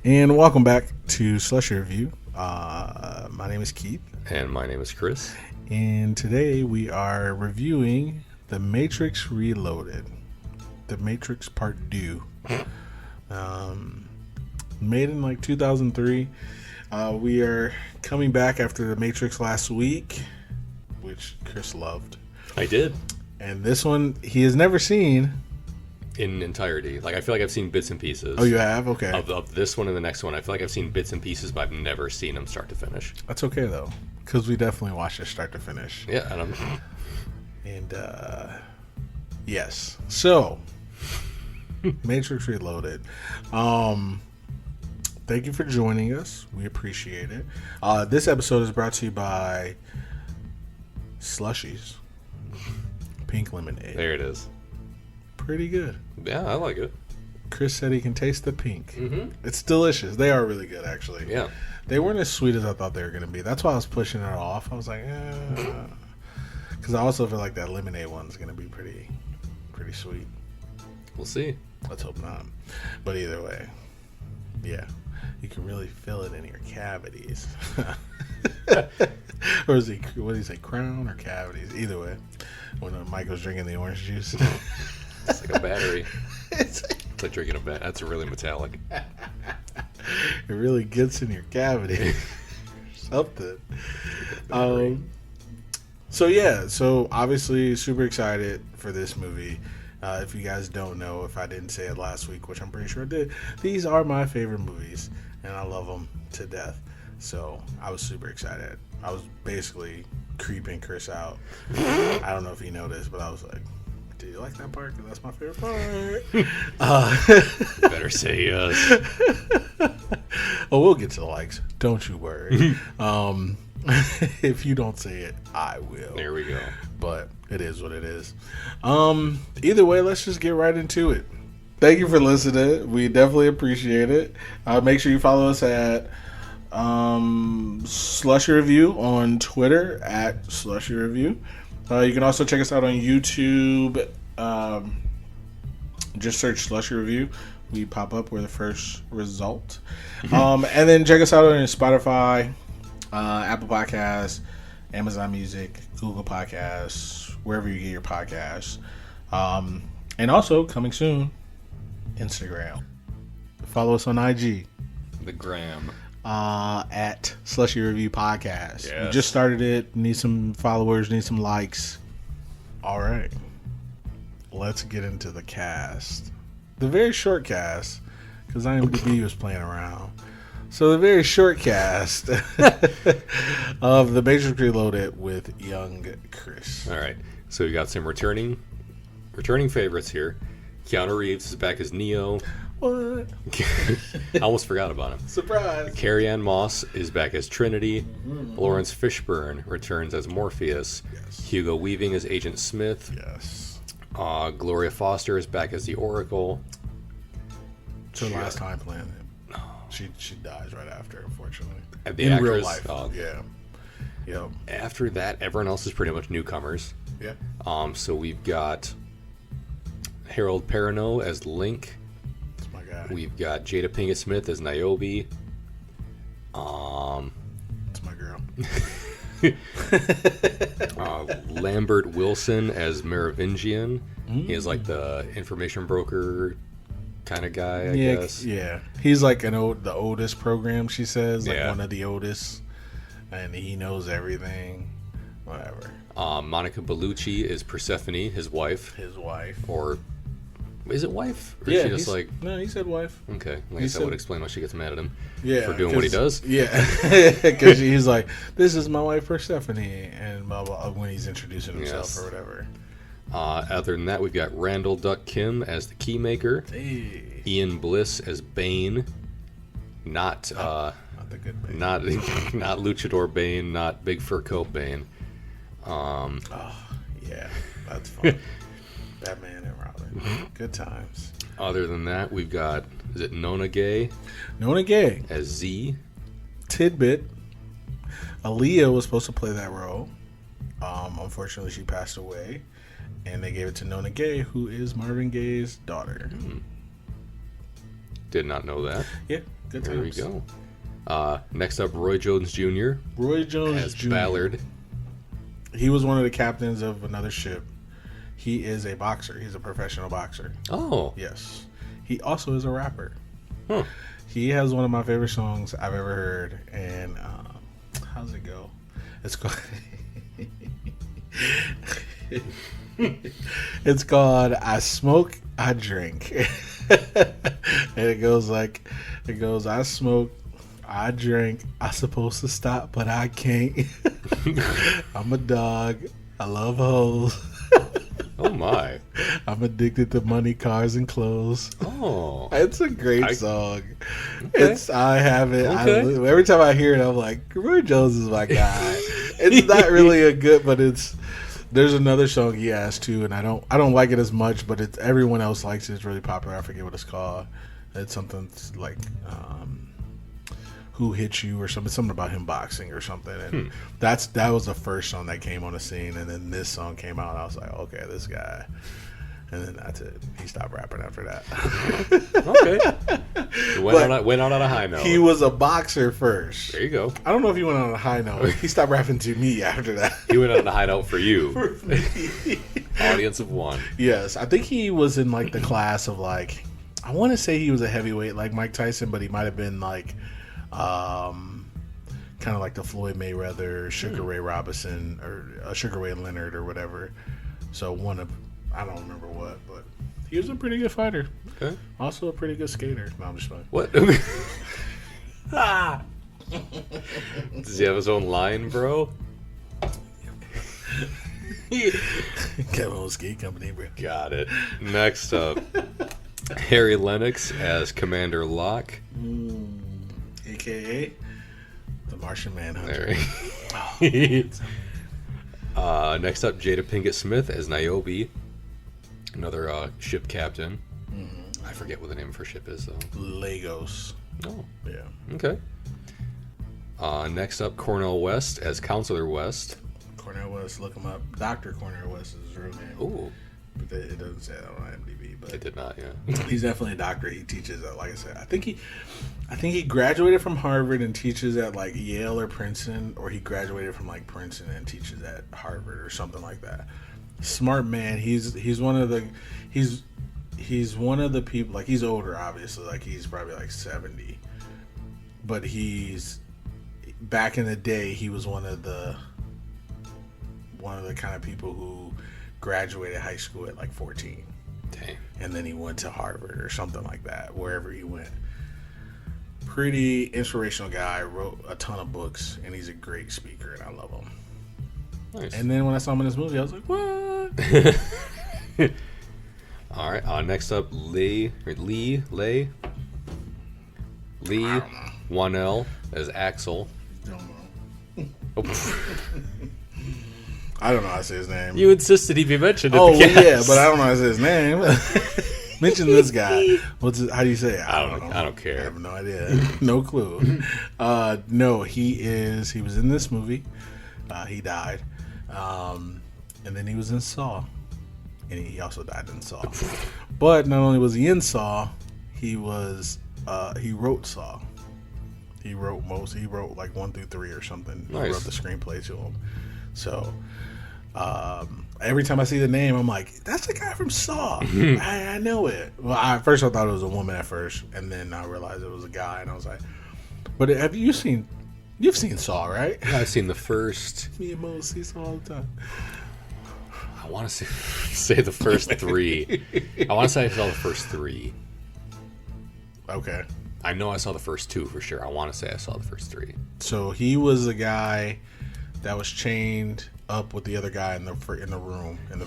And welcome back to Slushie Review. My name is Keith. And my name is Chris. And today we are reviewing The Matrix Reloaded. The Matrix Part 2. Made in like 2003. We are coming back after The Matrix last week, which Chris loved. I did. And this one he has never seen. In entirety. Like, I feel like I've seen bits and pieces. Oh, you have? Okay. Of this one and the next one. I feel like I've seen bits and pieces, but I've never seen them start to finish. That's okay, though. Because we definitely watched it start to finish. Yeah, And, yes. So, Matrix Reloaded. Thank you for joining us. We appreciate it. This episode is brought to you by Slushies. Pink lemonade. There it is. Pretty good. Yeah, I like it. Chris said he can taste the pink. Mm-hmm. It's delicious. They are really good, actually. Yeah. They weren't as sweet as I thought they were going to be. That's why I was pushing it off. I was like, because I also feel like that lemonade one's going to be pretty sweet. We'll see. Let's hope not. But either way, yeah, you can really feel it in your cavities. Or is he? What did he say? Crown or cavities? Either way, when Mike was drinking the orange juice, It's like a battery. It's like drinking a bat. That's really metallic. It really gets in your cavity. Something. So obviously super excited for this movie. If you guys don't know, if I didn't say it last week, which I'm pretty sure I did, these are my favorite movies, and I love them to death. So I was super excited. I was basically creeping Chris out. I don't know if he noticed, but I was like, "Do you like that part? Because that's my favorite part." You better say yes. Oh, we'll get to the likes. Don't you worry. If you don't say it, I will. There we go. But it is what it is. Either way, let's just get right into it. Thank you for listening. We definitely appreciate it. Make sure you follow us at Slushie Review on Twitter at Slushie Review. You can also check us out on YouTube. Just search Slushie Review. We pop up. We're the first result. And then check us out on Spotify, Apple Podcasts, Amazon Music, Google Podcasts, wherever you get your podcasts. And also, coming soon, Instagram. Follow us on IG. The gram. At Slushie Review Podcast. Yes. We just started it. Need some followers. Need some likes. All right. Let's get into the cast. The very short cast, because IMDb was playing around. So the very short cast of The Matrix Reloaded with young Chris. All right. So we got some returning favorites here. Keanu Reeves is back as Neo. What? I almost forgot about him. Surprise. Carrie-Anne Moss is back as Trinity. Lawrence Fishburne returns as Morpheus. Yes. Hugo Weaving as Agent Smith. Yes. Gloria Foster is back as the Oracle. It's her last time playing it. She dies right after, unfortunately. And In real life. Yeah. Yep. After that, everyone else is pretty much newcomers. Yeah. So we've got Harold Perrineau as Link. That's my guy. We've got Jada Pinkett Smith as Niobe. That's my girl. Lambert Wilson as Merovingian. He is like the information broker kind of guy, I guess. Yeah. He's like the oldest program, she says. Like Yeah. one of the oldest. And he knows everything. Whatever. Monica Bellucci is Persephone, his wife. His wife. Or is it wife? Or Yeah. is she just like... No, he said wife. Okay. I guess that would explain why she gets mad at him for doing what he does. Yeah. Because he's like, this is my wife Persephone. And blah, blah, when he's introducing himself Yes. or whatever. Other than that, we've got Randall Duck Kim as the Keymaker. Hey. Ian Bliss as Bane. Not the good baby. not Luchador Bane, not Big Fur Coat Bane. Oh, yeah. That's fun. Batman and Robin. Good times. Other than that, we've got, is it Nona Gay Nona Gay. as Z? Tidbit. Aaliyah was supposed to play that role. Unfortunately, she passed away. And they gave it to Nona Gay, who is Marvin Gaye's daughter. Did not know that. Yeah, good times. There we go. Next up, Roy Jones Jr. Roy Jones as Jr. Ballard. He was one of the captains of another ship. He is a boxer. He's a professional boxer. Oh. Yes. He also is a rapper. Huh. He has one of my favorite songs I've ever heard. And how's it go? It's called... It's called I Smoke, I Drink. And it goes, I smoke, I drink, I supposed to stop, but I can't. I'm a dog, I love hoes. Oh my. I'm addicted to money, cars, and clothes. Oh. It's a great song. Okay. I have it. Okay. Every time I hear it, I'm like, Roy Jones is my guy. It's not really a good, but there's another song he has too, and I don't like it as much, but everyone else likes it. It's really popular. I forget what it's called. It's something like Who Hit You or something about him boxing or something. And that was the first song that came on the scene, and then this song came out and I was like, okay, this guy. And then that's it. He stopped rapping after that. Okay. Went out on a high note. He was a boxer first. There you go. I don't know if he went on a high note. He stopped rapping to me after that. He went out on a high note for you. For me. Audience of one. Yes. I think he was in like the class of like, I want to say he was a heavyweight like Mike Tyson, but he might have been like kind of like the Floyd Mayweather, Sugar Ray Robinson, or Sugar Ray Leonard or whatever. So I don't remember what, but he was a pretty good fighter. Okay. Also a pretty good skater. No, I'm just fine. What? Does he have his own line, bro? Kevin Skate Company, bro. Got it. Next up, Harry Lennox as Commander Locke. AKA the Martian Manhunter. Next up, Jada Pinkett Smith as Niobe. Another ship captain. I forget what the name for ship is, though. Lagos. Oh. Yeah. Okay. Next up, Cornel West as Counselor West. Cornel West, look him up. Dr. Cornel West is his real name. Ooh. But it doesn't say that on IMDb. But It did not, yeah. He's definitely a doctor. He teaches at, like I said, I think he graduated from Harvard and teaches at like Yale or Princeton, or he graduated from like Princeton and teaches at Harvard or something like that. Smart man. He's one of the people, like he's older obviously, like he's probably like 70, but he's back in the day he was one of the kind of people who graduated high school at like 14. Dang. And then he went to Harvard or something like that, wherever he went. Pretty inspirational guy, wrote a ton of books, and he's a great speaker, and I love him. Nice. And then when I saw him in this movie, I was like, what? All right. Next up, Lee Wanell as Axel. Don't know. Oh. I don't know how to say his name. You insisted he be mentioned. Oh, well, yeah, but I don't know how to say his name. Mention this guy. How do you say it? I don't care. I have no idea. No clue. No, he was in this movie. He died. And then he was in Saw. And he also died in Saw. But not only was he in Saw, he wrote Saw. He wrote like 1 through 3 or something. Nice. He wrote the screenplay to him. So every time I see the name, I'm like, that's the guy from Saw. I know it. Well, at first I thought it was a woman at first, and then I realized it was a guy, and I was like, but you've seen Saw, right? Yeah, I've seen the first. Me and Mo see Saw all the time. I want to say the first 3. I want to say I saw the first 3. Okay. I know I saw the first 2 for sure. I want to say I saw the first 3. So he was the guy that was chained up with the other guy in the room in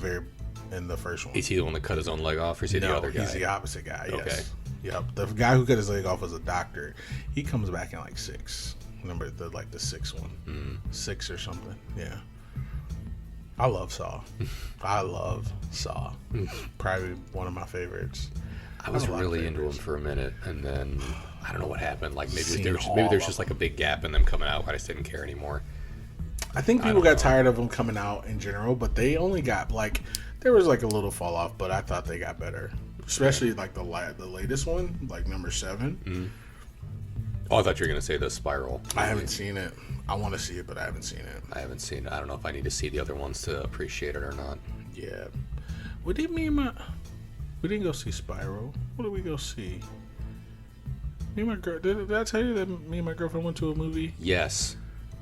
the first one. Is he the one that cut his own leg off, or is he the other guy? He's the opposite guy. Yes. Okay. Yep. The guy who cut his leg off was a doctor. He comes back in like 6. Remember the 6th one, 6 or something. Yeah. I love Saw. Probably one of my favorites. I was really into him for a minute, and then I don't know what happened. Like maybe there's just like a big gap in them coming out. I just didn't care anymore. I think people got tired of them coming out in general, but they only got like there was like a little fall off, but I thought they got better. especially like the latest one, like number 7. Mm-hmm. Oh, I thought you were gonna say the Spiral. I haven't seen it. I want to see it, but I haven't seen it. I haven't seen it. I don't know if I need to see the other ones to appreciate it or not. Yeah. We didn't go see Spiral. What did we go see? Me and my girl. Did I tell you that me and my girlfriend went to a movie? Yes.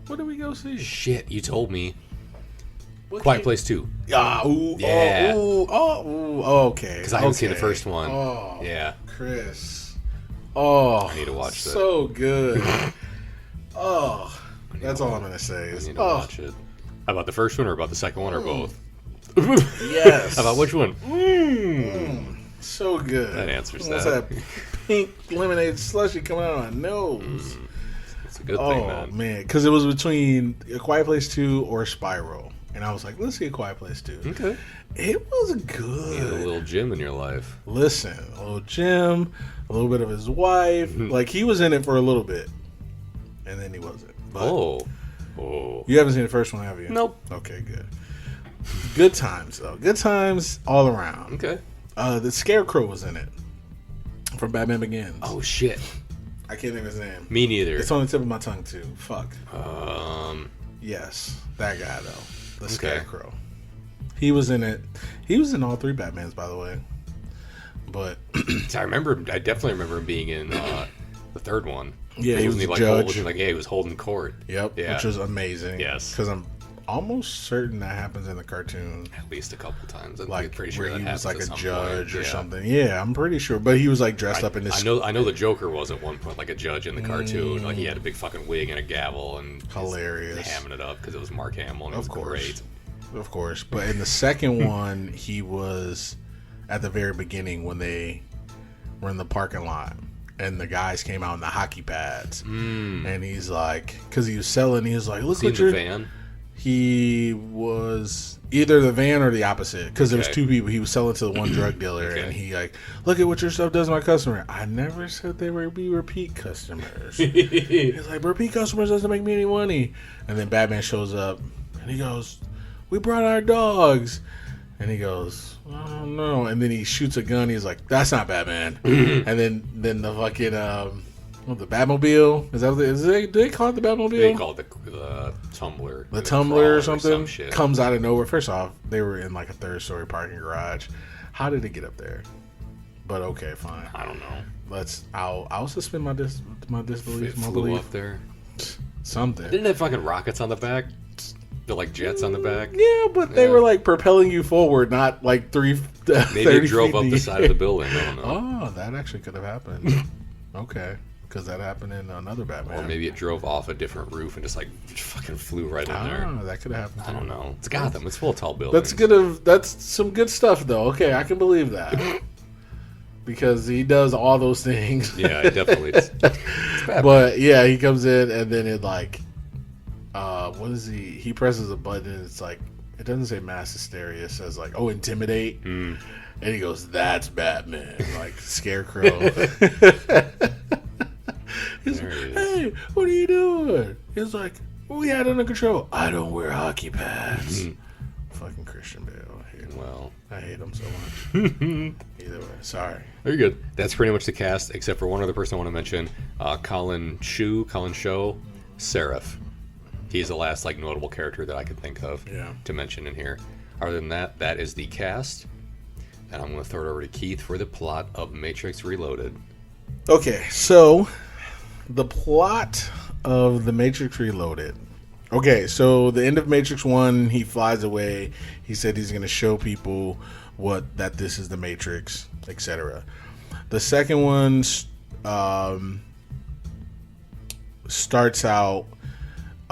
What did we go see? Shit, you told me. Quiet Place 2. Ah, ooh, Yeah. Okay. Because I haven't seen the first one. Oh, yeah. Chris. Oh, I need to watch that. So good. Oh, that's all I'm gonna say. I need to watch it. How about the first one or about the second one or both? Yes. How about which one? So good. That answers What's that. Pink lemonade slushy coming out of my nose. It's a good thing, Oh man, because it was between A Quiet Place 2 or Spiral, and I was like, let's see A Quiet Place 2. Okay. It was You good. had a little Jim in your life. Listen, a little Jim, a little bit of his wife. Like, he was in it for a little bit, and then he wasn't. But Oh. you haven't seen the first one, have you? Nope. Okay, good. Good times, though. Good times all around. Okay. The Scarecrow was in it from Batman Begins. Oh, shit. I can't think of his name. Me neither. It's on the tip of my tongue, too. Fuck. Um, Yes, that guy, though. The Okay. Scarecrow. He was in it. He was in all 3 Batmans, by the way. But I definitely remember him being in the third one. yeah, he was Wasn't the like judge. he was holding court. Yep, Yeah. which was amazing. Yes. Because I'm almost certain that happens in the cartoon. At least a couple times. I'm Like, pretty sure where that he was happens like at a some judge point. or something. Yeah, I'm pretty sure. But he was like dressed up in this. I know the Joker was at one point like a judge in the cartoon. Like he had a big fucking wig and a gavel and Hilarious. hamming it up because it was Mark Hamill and it was Of course. great. Of course. But in the second one, he was at the very beginning when they were in the parking lot. And the guys came out in the hockey pads. And he's like, because he was selling, he was like, look Was he what in you're. the van? He was either the van or the opposite because there was Okay. 2 people. He was selling to the one drug dealer, Okay. and he like, look at what your stuff does to my customer. I never said they would be repeat customers. He's like, repeat customers doesn't make me any money. And then Batman shows up, and he goes, we brought our dogs. And he goes, oh no. And then he shoots a gun. He's like, that's not Batman. And then the fucking the Batmobile, do they call it the Batmobile? They called it the Tumbler. The Tumbler or some something shit. comes out of nowhere. First off, they were in like a 3rd-story parking garage. How did it get up there? But okay, fine. I don't know. I'll suspend my disbelief. It My flew belief. up there. Something. Didn't it have fucking rockets on the back? They're like jets on the back. Yeah, but they were like propelling you forward, not like 30 Maybe it drove feet up in the the side of the building. I don't know. Oh, that actually could have happened. Okay, because that happened in another Batman. Or maybe it drove off a different roof and just like fucking flew right in there. That could have happened. I don't know. It's Gotham. It's full of tall buildings. That's good. That's some good stuff, though. Okay, I can believe that because he does all those things. Yeah, it definitely. It's bad. But yeah, he comes in and then it like, what is he? He presses a button. And it's like it doesn't say mass hysteria. It says like, oh, intimidate. And he goes, "That's Batman." Like Scarecrow. He's like, hey, what are you doing? He's like, we had it under control. I don't wear hockey pads. Fucking Christian Bale. I hate him. Well, I hate him so much. Either way, sorry. very good. That's pretty much the cast, except for one other person I want to mention. Colin Show, Seraph. He's the last like notable character that I could think of to mention in here. Other than that, that is the cast. And I'm going to throw it over to Keith for the plot of Matrix Reloaded. Okay, so the plot of The Matrix Reloaded. Okay, so the end of Matrix 1, he flies away. He said he's going to show people that this is the Matrix, etc. The second one starts out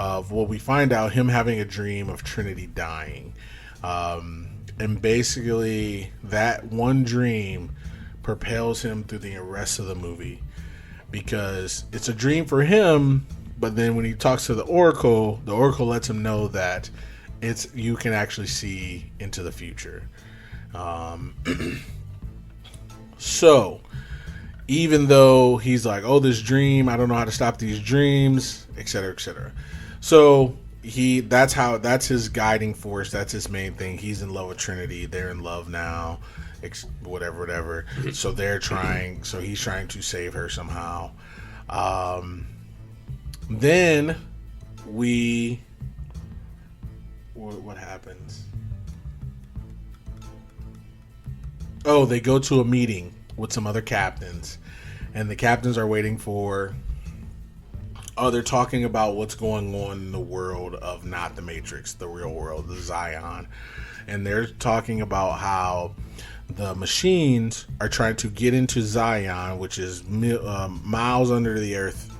of we find out him having a dream of Trinity dying. And basically that one dream propels him through the rest of the movie because it's a dream for him, but then when he talks to the Oracle lets him know that you can actually see into the future. So even though he's like, oh, this dream, I don't know how to stop these dreams, etc., etc. So that's his guiding force. That's his main thing. He's in love with Trinity. They're in love now, whatever. So he's trying to save her somehow. Then what happens? Oh, they go to a meeting with some other captains, and the captains are waiting for. Oh, they're talking about what's going on in the world of not the Matrix, the real world, the Zion. And they're talking about how the machines are trying to get into Zion, which is miles under the earth.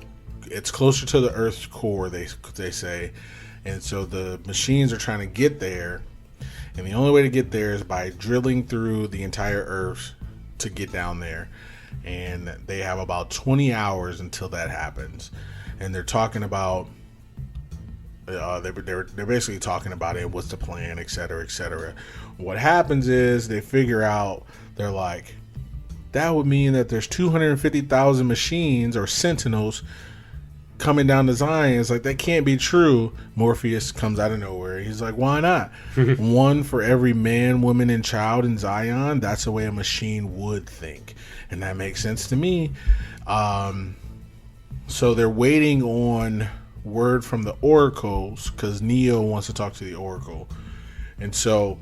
It's closer to the Earth's core, they say. And so the machines are trying to get there. And the only way to get there is by drilling through the entire Earth to get down there. And they have about 20 hours until that happens. And they're talking about, they're basically talking about it, what's the plan, et cetera, et cetera. What happens is they figure out, they're like, that would mean that there's 250,000 machines or sentinels coming down to Zion. It's like, that can't be true. Morpheus comes out of nowhere. He's like, why not? One for every man, woman, and child in Zion. That's the way a machine would think. And that makes sense to me. So they're waiting on word from the oracles because Neo wants to talk to the oracle. And so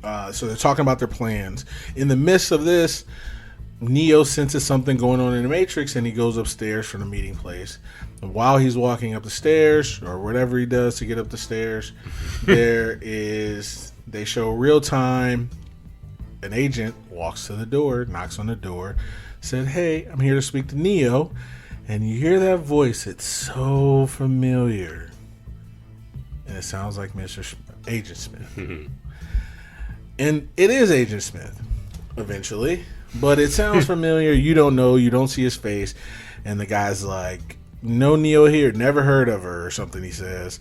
they're talking about their plans. In the midst of this, Neo senses something going on in the Matrix, and he goes upstairs from the meeting place. And while he's walking up the stairs, or whatever he does to get up the stairs, they show real time. An agent walks to the door, knocks on the door, said, "Hey, I'm here to speak to Neo." And you hear that voice. It's so familiar. And it sounds like Agent Smith. And it is Agent Smith, eventually. But it sounds familiar. You don't know. You don't see his face. And the guy's like, "No Neo here. Never heard of her," or something he says.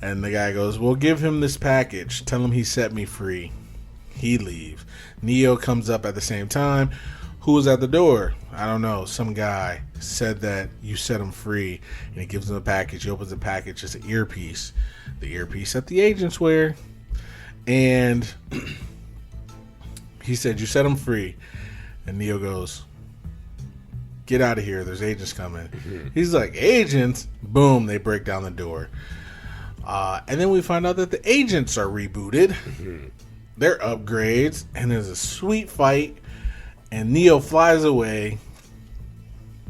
And the guy goes, "Well, give him this package. Tell him he set me free." He leaves. Neo comes up at the same time. Who's at the door? I don't know. Some guy said that you set him free. And he gives him a package. He opens the package. It's an earpiece. The earpiece that the agents wear. And he said, "You set him free." And Neo goes, "Get out of here. There's agents coming." He's like, "Agents?" Boom. They break down the door. And then we find out that the agents are rebooted. They're upgrades. And there's a sweet fight. And Neo flies away.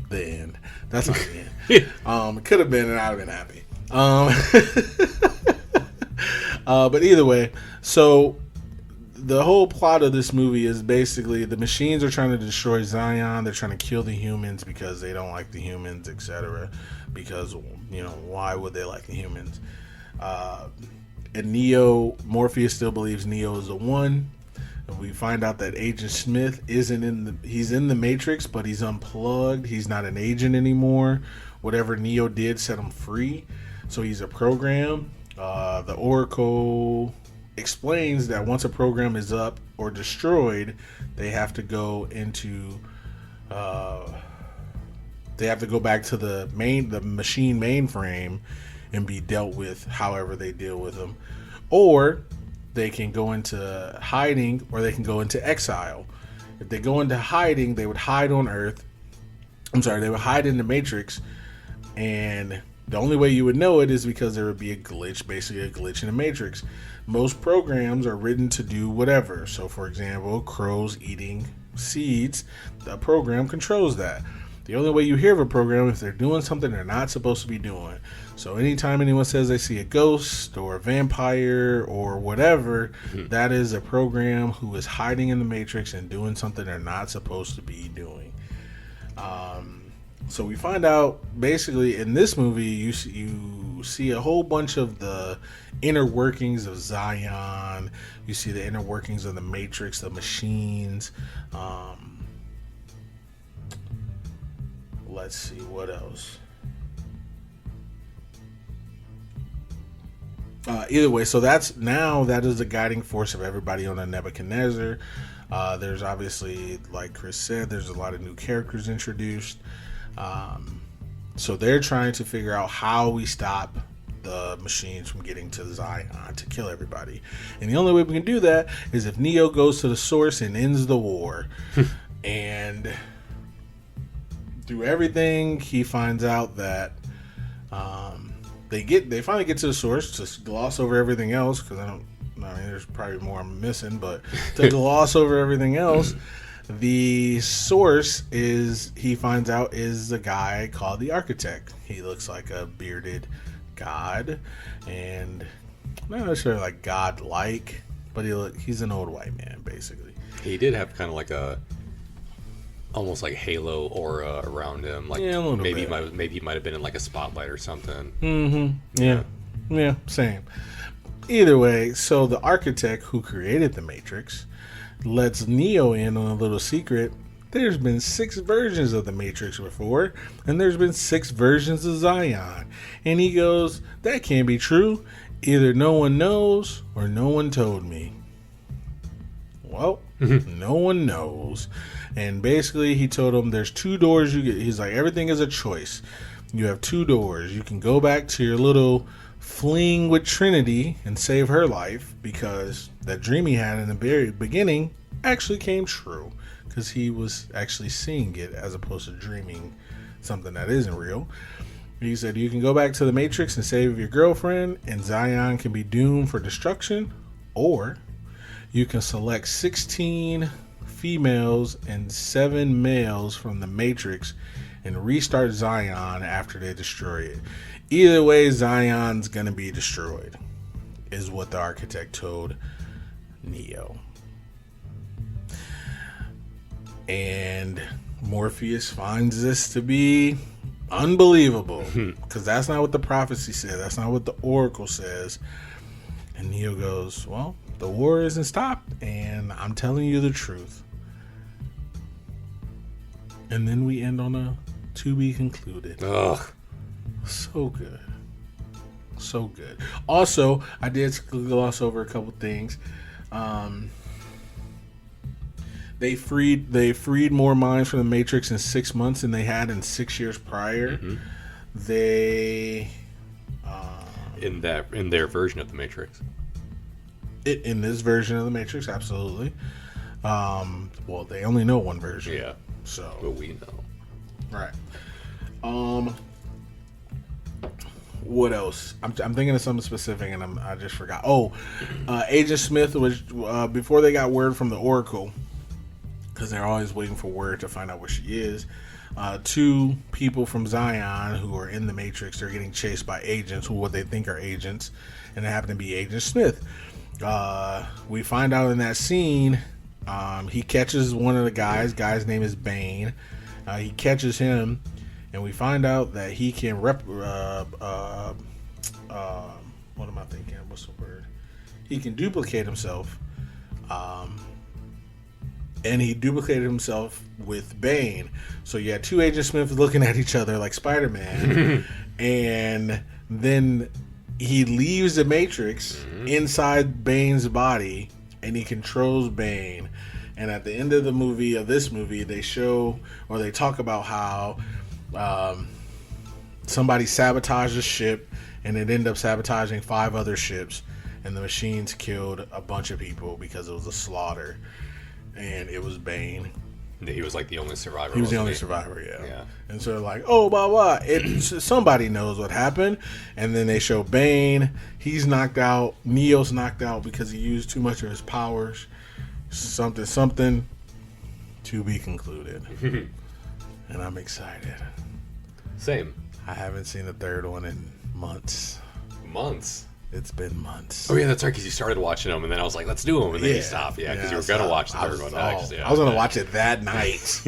The end. That's not the end. It could have been, and I'd have been happy. But either way, so the whole plot of this movie is basically the machines are trying to destroy Zion. They're trying to kill the humans because they don't like the humans, etc. Because, why would they like the humans? And Morpheus still believes Neo is the one. And we find out that Agent Smith he's in the Matrix, but he's unplugged. He's not an agent anymore. Whatever Neo did set him free. So he's a program. The Oracle explains that once a program is up or destroyed, they have to go into they have to go back to the machine mainframe and be dealt with however they deal with them, or they can go into hiding, or they can go into exile. If they go into hiding, they would hide on Earth. They would hide in the Matrix, and the only way you would know it is because there would be a glitch, basically a glitch in the Matrix. Most programs are written to do whatever. So, for example, crows eating seeds, the program controls that. The only way you hear of a program if they're doing something they're not supposed to be doing. So anytime anyone says they see a ghost or a vampire or whatever, that is a program who is hiding in the Matrix and doing something they're not supposed to be doing. So we find out basically in this movie you see a whole bunch of the inner workings of Zion. You see the inner workings of the Matrix, the machines. Let's see what else. Either way, so that is the guiding force of everybody on a Nebuchadnezzar. There's obviously, like Chris said, there's a lot of new characters introduced. So they're trying to figure out how we stop the machines from getting to Zion to kill everybody. And the only way we can do that is if Neo goes to the source and ends the war. And through everything, he finds out that they finally get to the source to gloss over everything else, because there's probably more I'm missing, but to gloss over everything else, the source he finds out is a guy called the Architect. He looks like a bearded god, and not necessarily like god-like, but he's an old white man, basically. He did have kind of like almost like halo aura around him. Like, yeah, a little maybe bit. Maybe he might have been in like a spotlight or something. Mm-hmm. Yeah, same. Either way, so the Architect who created the Matrix lets Neo in on a little secret. There's been 6 versions of the Matrix before, and there's been 6 versions of Zion. And he goes, that can't be true. Either no one knows or no one told me. Well, no one knows. And basically he told him there's 2 doors you get. He's like, everything is a choice. You have 2 doors. You can go back to your little fling with Trinity and save her life, because that dream he had in the very beginning actually came true, because he was actually seeing it as opposed to dreaming something that isn't real. He said you can go back to the Matrix and save your girlfriend, and Zion can be doomed for destruction, or you can select 16 females and 7 males from the Matrix and restart Zion after they destroy it. Either way, Zion's gonna be destroyed, is what the Architect told Neo. And Morpheus finds this to be unbelievable, because that's not what the prophecy said. That's not what the Oracle says. And Neo goes, well, the war isn't stopped, and I'm telling you the truth. And then we end on a to be concluded. Ugh. So good. So good. Also, I did gloss over a couple things. They freed more minds from the Matrix in 6 months than they had in 6 years prior. Mm-hmm. They in their version of the Matrix. In this version of the Matrix, absolutely. Well, they only know one version. Yeah. So. But we know. Right. What else? I'm thinking of something specific, and I just forgot. Agent Smith was before they got word from the Oracle, because they're always waiting for word to find out where she is. 2 people from Zion who are in the Matrix, they're getting chased by agents, what they think are agents, and they happen to be Agent Smith. We find out in that scene, he catches one of the guys. Guy's name is Bane. He catches him, and we find out that he can what am I thinking? What's the word? He can duplicate himself. And he duplicated himself with Bane. So you had 2 Agent Smiths looking at each other like Spider-Man. And then he leaves the Matrix inside Bane's body, and he controls Bane. And at the end of this movie, they show, or they talk about how somebody sabotaged a ship, and it ended up sabotaging 5 other ships, and the machines killed a bunch of people because it was a slaughter. And it was Bane. He was like the only survivor. He was the only survivor, yeah. Yeah. And so like, oh, blah, blah. Somebody knows what happened. And then they show Bane. He's knocked out. Neo's knocked out because he used too much of his powers. Something to be concluded. And I'm excited. Same. I haven't seen the 3rd one in months. Months? It's been months. Oh, yeah, that's right, because you started watching them, and then I was like, let's do them, and then you stopped. Yeah, because you were going to watch the 3rd one next. Yeah, I was going to watch it that night.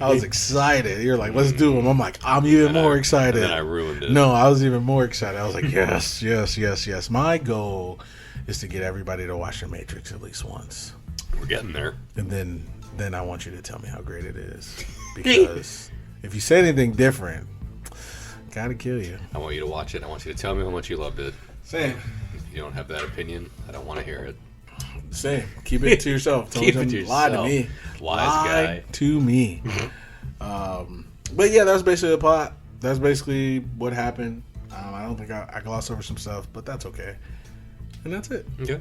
I was excited. You're like, let's do them. I'm like, I'm even more excited. And then I ruined it. No, I was even more excited. I was like, yes. My goal is to get everybody to watch The Matrix at least once. We're getting there. And then I want you to tell me how great it is. Because if you say anything different, gotta kill you. I want you to watch it. I want you to tell me how much you loved it. Same. If you don't have that opinion, I don't want to hear it. Same. Keep it to yourself. Keep it to yourself. Lie to me. Lie to me. But yeah, that's basically the plot. That's basically what happened. I don't think I glossed over some stuff, but that's okay. And that's it. Okay.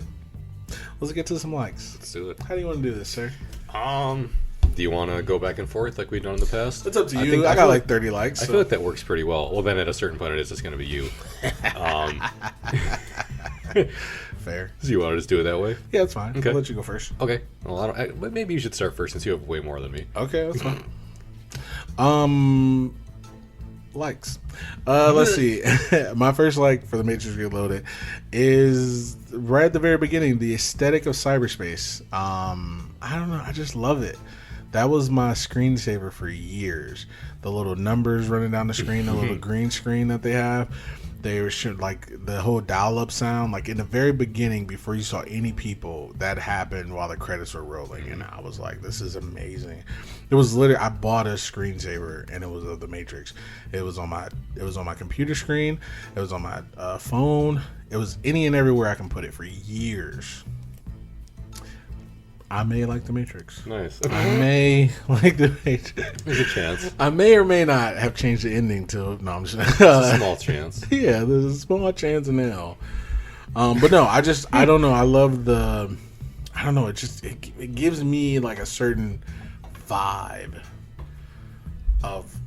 Let's get to some likes. Let's do it. How do you want to do this, sir? Do you want to go back and forth like we've done in the past? It's up to you. I got like 30 likes. I feel like that works pretty well. Well, then at a certain point, it is just going to be you. Fair. So you want to just do it that way? Yeah, that's fine. Okay. I'll let you go first. Okay. Well, but maybe you should start first since you have way more than me. Okay, that's fine. Likes. Let's see. My first like for The Matrix Reloaded is right at the very beginning, the aesthetic of cyberspace. I don't know. I just love it. That was my screensaver for years. The little numbers running down the screen, the little green screen that they have. They were like the whole dial-up sound. Like in the very beginning, before you saw any people, that happened while the credits were rolling, and I was like, "This is amazing." It was literally I bought a screensaver, and it was of The Matrix. It was on my computer screen. It was on my phone. It was any and everywhere I can put it for years. I may like The Matrix. Nice. I may like The Matrix. There's a chance. I may or may not have changed the ending to. No, I'm just. A small chance. Yeah, there's a small chance in hell. But no, I don't know. I love the. I don't know. It gives me like a certain vibe of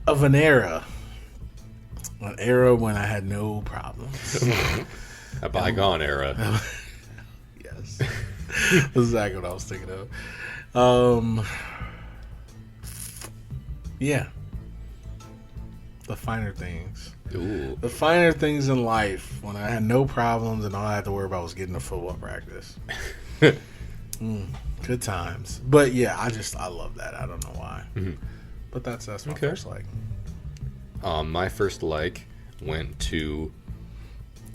an era when I had no problems. A bygone era. Yes, that's exactly what I was thinking of. Yeah, the finer things. Ooh. The finer things in life when I had no problems and all I had to worry about was getting to football practice. Good times. But yeah, I love that. I don't know why. Mm-hmm. But that's my first like. My first like went to.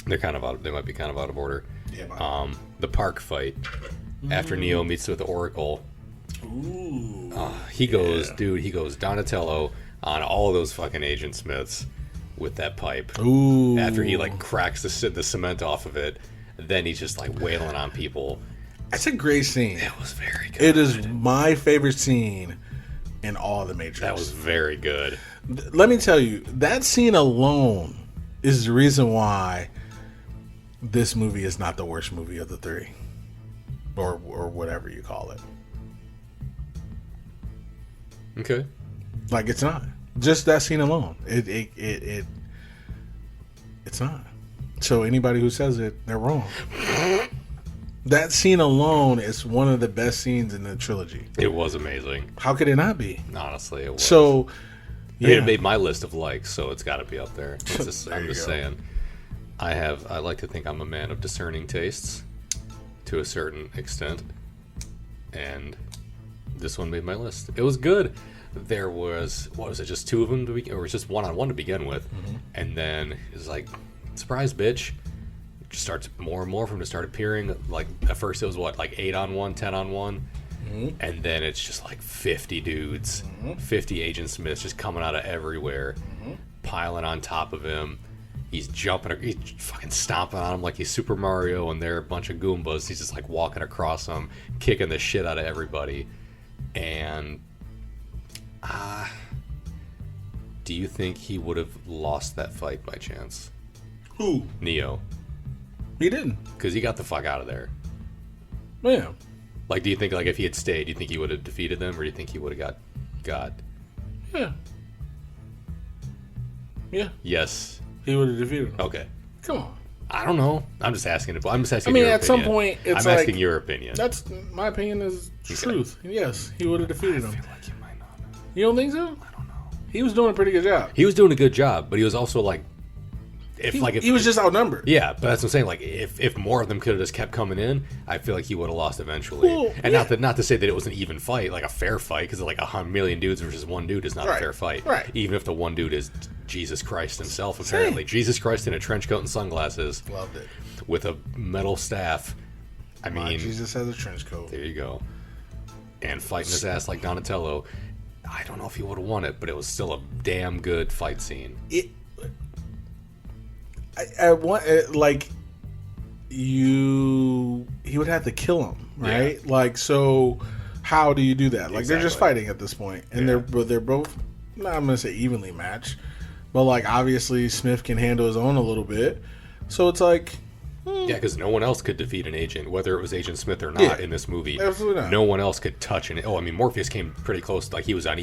They might be kind of out of order. Yeah. The park fight after Neo meets with the Oracle. Ooh. He goes Donatello on all of those fucking Agent Smiths with that pipe. Ooh. After he like cracks the cement off of it, then he's just like wailing on people. That's a great scene. It was very good. It is my favorite scene in all the Matrix. That was very good. Let me tell you, that scene alone is the reason why this movie is not the worst movie of the three, or whatever you call it. Okay. Like it's not just that scene alone. It's not. So anybody who says it, they're wrong. That scene alone is one of the best scenes in the trilogy. It was amazing. How could it not be? Honestly, it was. So, yeah. I mean, it made my list of likes, so it's got to be up there. I'm just saying. I like to think I'm a man of discerning tastes to a certain extent, and this one made my list. It was good. There was, just two of them or it was just one-on-one to begin with, and then it's like, surprise, bitch. Just starts more and more from to start appearing. Like at first it was like 8-on-1, 10-on-1, and then it's just like 50 dudes, 50 Agent Smiths just coming out of everywhere, piling on top of him. He's he's fucking stomping on him like he's Super Mario, and they're a bunch of Goombas. He's just like walking across them, kicking the shit out of everybody. And do you think he would have lost that fight by chance? Who? Neo. He didn't. Because he got the fuck out of there. Yeah. Like, do you think like if he had stayed, do you think he would have defeated them, or do you think he would have got? Yeah. Yeah. Yes. He would have defeated him. Okay. Come on. I don't know. I'm just asking. I mean, your opinion. Some point, it's I'm asking your opinion. That's my opinion. Is truth. Yes, he would have defeated him. I feel like you might not know. You don't think so? I don't know. He was doing a pretty good job. He was doing a good job, but he was also like, if he was just outnumbered. Yeah, but that's what I'm saying. Like, if more of them could have just kept coming in, I feel like he would have lost eventually. Well, and not to say that it was an even fight, like a fair fight, because like 100,000,000 dudes versus one dude is not a fair fight. Right. Even if the one dude is Jesus Christ himself, apparently. Jesus Christ in a trench coat and sunglasses. Loved it. With a metal staff. I mean, Jesus has a trench coat. There you go. And fighting his ass like Donatello. I don't know if he would have won it, but it was still a damn good fight scene. He would have to kill him, right? Yeah. Like, so how do you do that? Like, they're just fighting at this point, and they're both, I'm gonna say evenly matched, but like obviously Smith can handle his own a little bit. So it's like, yeah, because no one else could defeat an agent, whether it was Agent Smith or not in this movie. Absolutely not. No one else could touch an. Oh, I mean, Morpheus came pretty close. Like he was on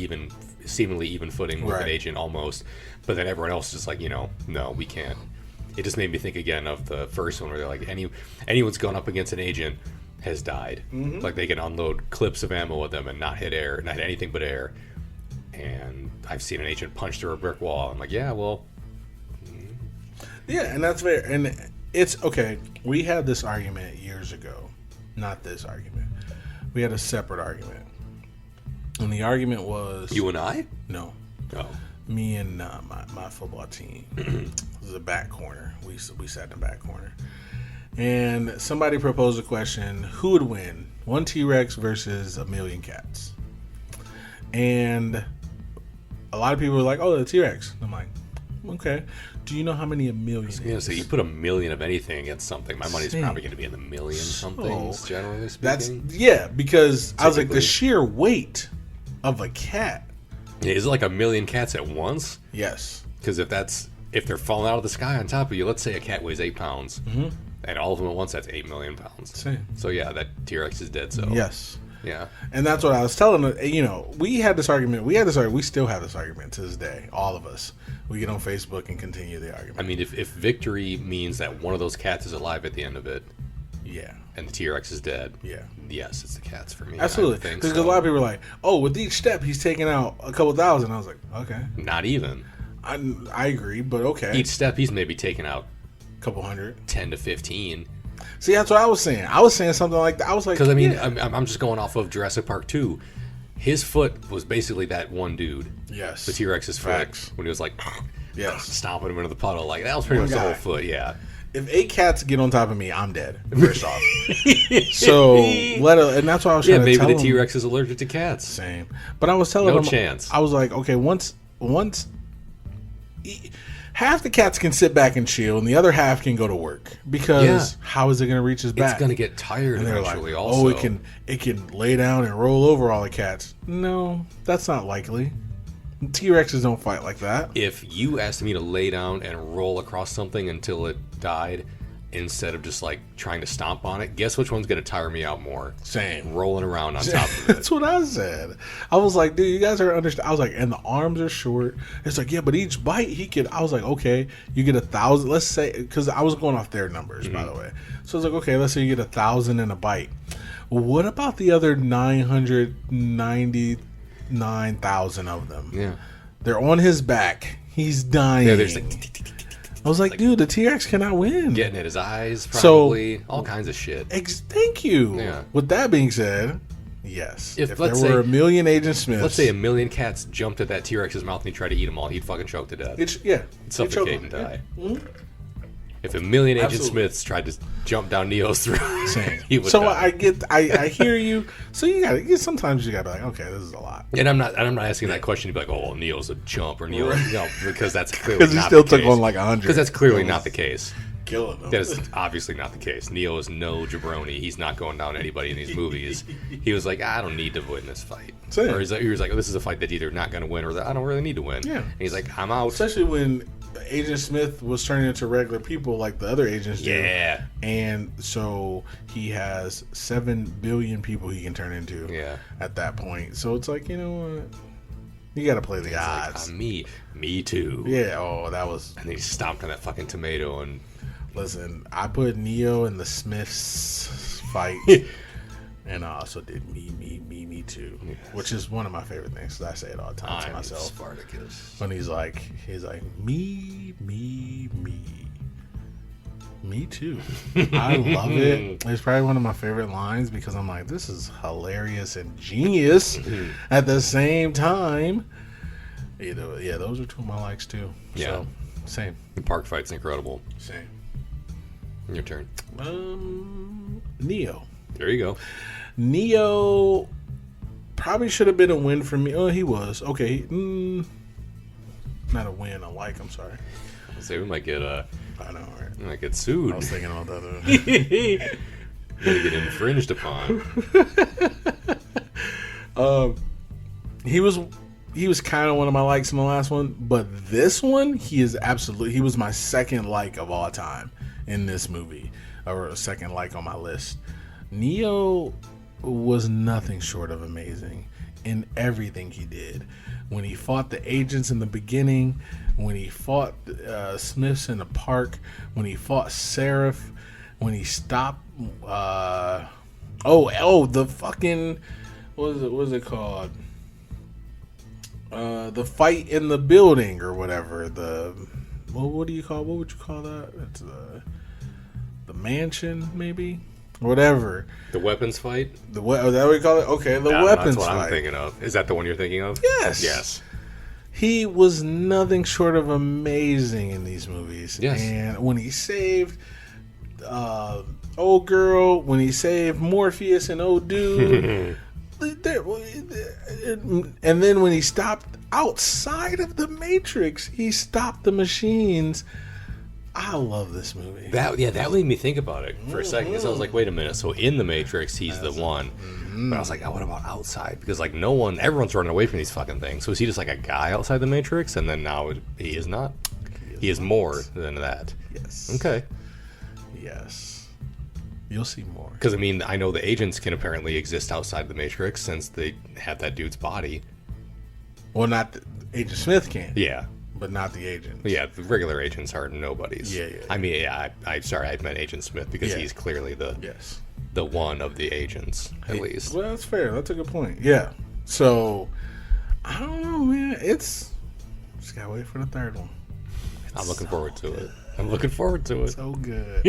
seemingly even footing with an agent almost. But then everyone else is just like, no, we can't. It just made me think again of the first one where they're like, anyone's gone up against an agent has died. Mm-hmm. Like they can unload clips of ammo with them and not hit air, not hit anything but air. And I've seen an agent punch through a brick wall. I'm like, yeah, well. Yeah, and that's fair. And it's okay. We had this argument years ago. Not this argument. We had a separate argument. And the argument was... You and I? No. Oh. Me and my football team. It was a back corner. We sat in the back corner. And somebody proposed a question, who would win? One T-Rex versus a million cats. And a lot of people were like, oh, the T-Rex. I'm like, okay. Do you know how many a million is? Yeah, so you put a million of anything against something, my money's probably going to be in the million somethings, generally speaking. Because I was like, the sheer weight of a cat. Yeah, is it like a million cats at once? Yes. Because if they're falling out of the sky on top of you, let's say a cat weighs 8 pounds, and all of them at once, that's 8 million pounds. Same. So yeah, that T-Rex is dead. So yes. Yeah. And that's what I was telling them. You know, we had this argument. We still have this argument to this day. All of us. We get on Facebook and continue the argument. I mean, if victory means that one of those cats is alive at the end of it, yeah, and the T-Rex is dead, yeah, yes, it's the cats for me. Absolutely. Because a lot of people are like, oh, with each step, he's taking out a couple thousand. I was like, okay. Not even. I agree, but okay. Each step, he's maybe taking out a couple hundred. 10 to 15. See, that's what I was saying. I was saying something like that. I was like, because I mean, I'm just going off of Jurassic Park 2. His foot was basically that one dude. Yes. The T-Rex's foot. When he was like, stomping him into the puddle. Like, that was pretty much the whole foot, yeah. If 8 cats get on top of me, I'm dead. First off. So, and that's why I was trying to tell maybe the T-Rex is allergic to cats. Same. But I was telling them. No chance. I was like, okay, once half the cats can sit back and chill, and the other half can go to work. Because how is it going to reach his back? It's going to get tired eventually. Like, also, it can lay down and roll over all the cats. No, that's not likely. T-Rexes don't fight like that. If you asked me to lay down and roll across something until it died, instead of just like trying to stomp on it, guess which one's going to tire me out more? Same. Rolling around on top of it. That's what I said. I was like, dude, you guys are understand. I was like, and the arms are short. It's like, yeah, but each bite he could. I was like, okay, you get 1,000. Let's say, because I was going off their numbers, by the way. So I was like, okay, let's say you get 1,000 in a bite. What about the other 999,000 of them? Yeah, they're on his back. He's dying. Yeah, there's like, I was like, dude, the T-Rex cannot win. Getting at his eyes, probably. All kinds of shit. Thank you. Yeah. With that being said, yes. If there let's were say, a million Agent Smiths. Let's say a million cats jumped at that T-Rex's mouth and he tried to eat them all, he'd fucking choke to death. He'd suffocate and die. Yeah. Mm-hmm. If a million Agent Smiths tried to jump down Neo's throat, he would die. I hear you. So sometimes you gotta be like, okay, this is a lot. And I'm not asking that question to be like, oh, well, Neo's a chump or Neo, no, because that's clearly not the case. Because he still took on like 100. Because that's clearly not the case. Killing them. That is obviously not the case. Neo is no jabroni. He's not going down anybody in these movies. He was like, I don't need to win this fight. Same. Or he was like, oh, this is a fight that's either not going to win or that I don't really need to win. Yeah. And he's like, I'm out. Especially when Agent Smith was turning into regular people like the other agents do. Yeah. And so he has 7 billion people he can turn into at that point. So it's like, you know what? You got to play the odds. Like, me too. Yeah. Oh, that was. And then he stomped on that fucking tomato and. Listen, I put Neo in the Smiths fight, and I also did me too, which is one of my favorite things. Cause I say it all the time to myself. Spartacus. When he's like me too. I love it. It's probably one of my favorite lines because I'm like, this is hilarious and genius at the same time. Those are two of my likes too. Yeah. So, same. The park fight's incredible. Same. Your turn. Neo. There you go. Neo probably should have been a win for me. Oh, he was. Okay. Not a win. A like. I'm sorry. I'll say we might get I know, right? We might get sued. I was thinking all the other. Gonna get infringed upon. He was was kind of one of my likes in the last one, but this one he was my second like of all time in this movie, or second like on my list. Neo was nothing short of amazing in everything he did. When he fought the agents in the beginning, when he fought Smiths in the park, when he fought Seraph, when he stopped the fucking what was it called? The fight in the building or whatever. What would you call that? It's the mansion, maybe? Whatever. The weapons fight? Is that what you call it? Okay, weapons that's what fight. I'm thinking of. Is that the one you're thinking of? Yes. Yes. He was nothing short of amazing in these movies. Yes. And when he saved old girl, when he saved Morpheus and old dude, and then when he stopped outside of the Matrix, he stopped the machines. I love this movie. That made me think about it for a second, because I was like, wait a minute. So in the Matrix, he's the one. But I was like, oh, what about outside? Because like everyone's running away from these fucking things. So is he just like a guy outside the Matrix? And then now he is not. He is more than that. Yes. Okay. Yes. You'll see more. Because I mean, I know the agents can apparently exist outside the Matrix since they have that dude's body. Well, Agent Smith can. Yeah. But not the agents. Yeah, the regular agents are nobodies. Yeah. I mean, I sorry, I meant Agent Smith because he's clearly the one of the agents, at least. Well, that's fair. That's a good point. Yeah. So, I don't know, man. Just gotta wait for the third one. I'm looking forward to it. I'm looking forward to it. So good.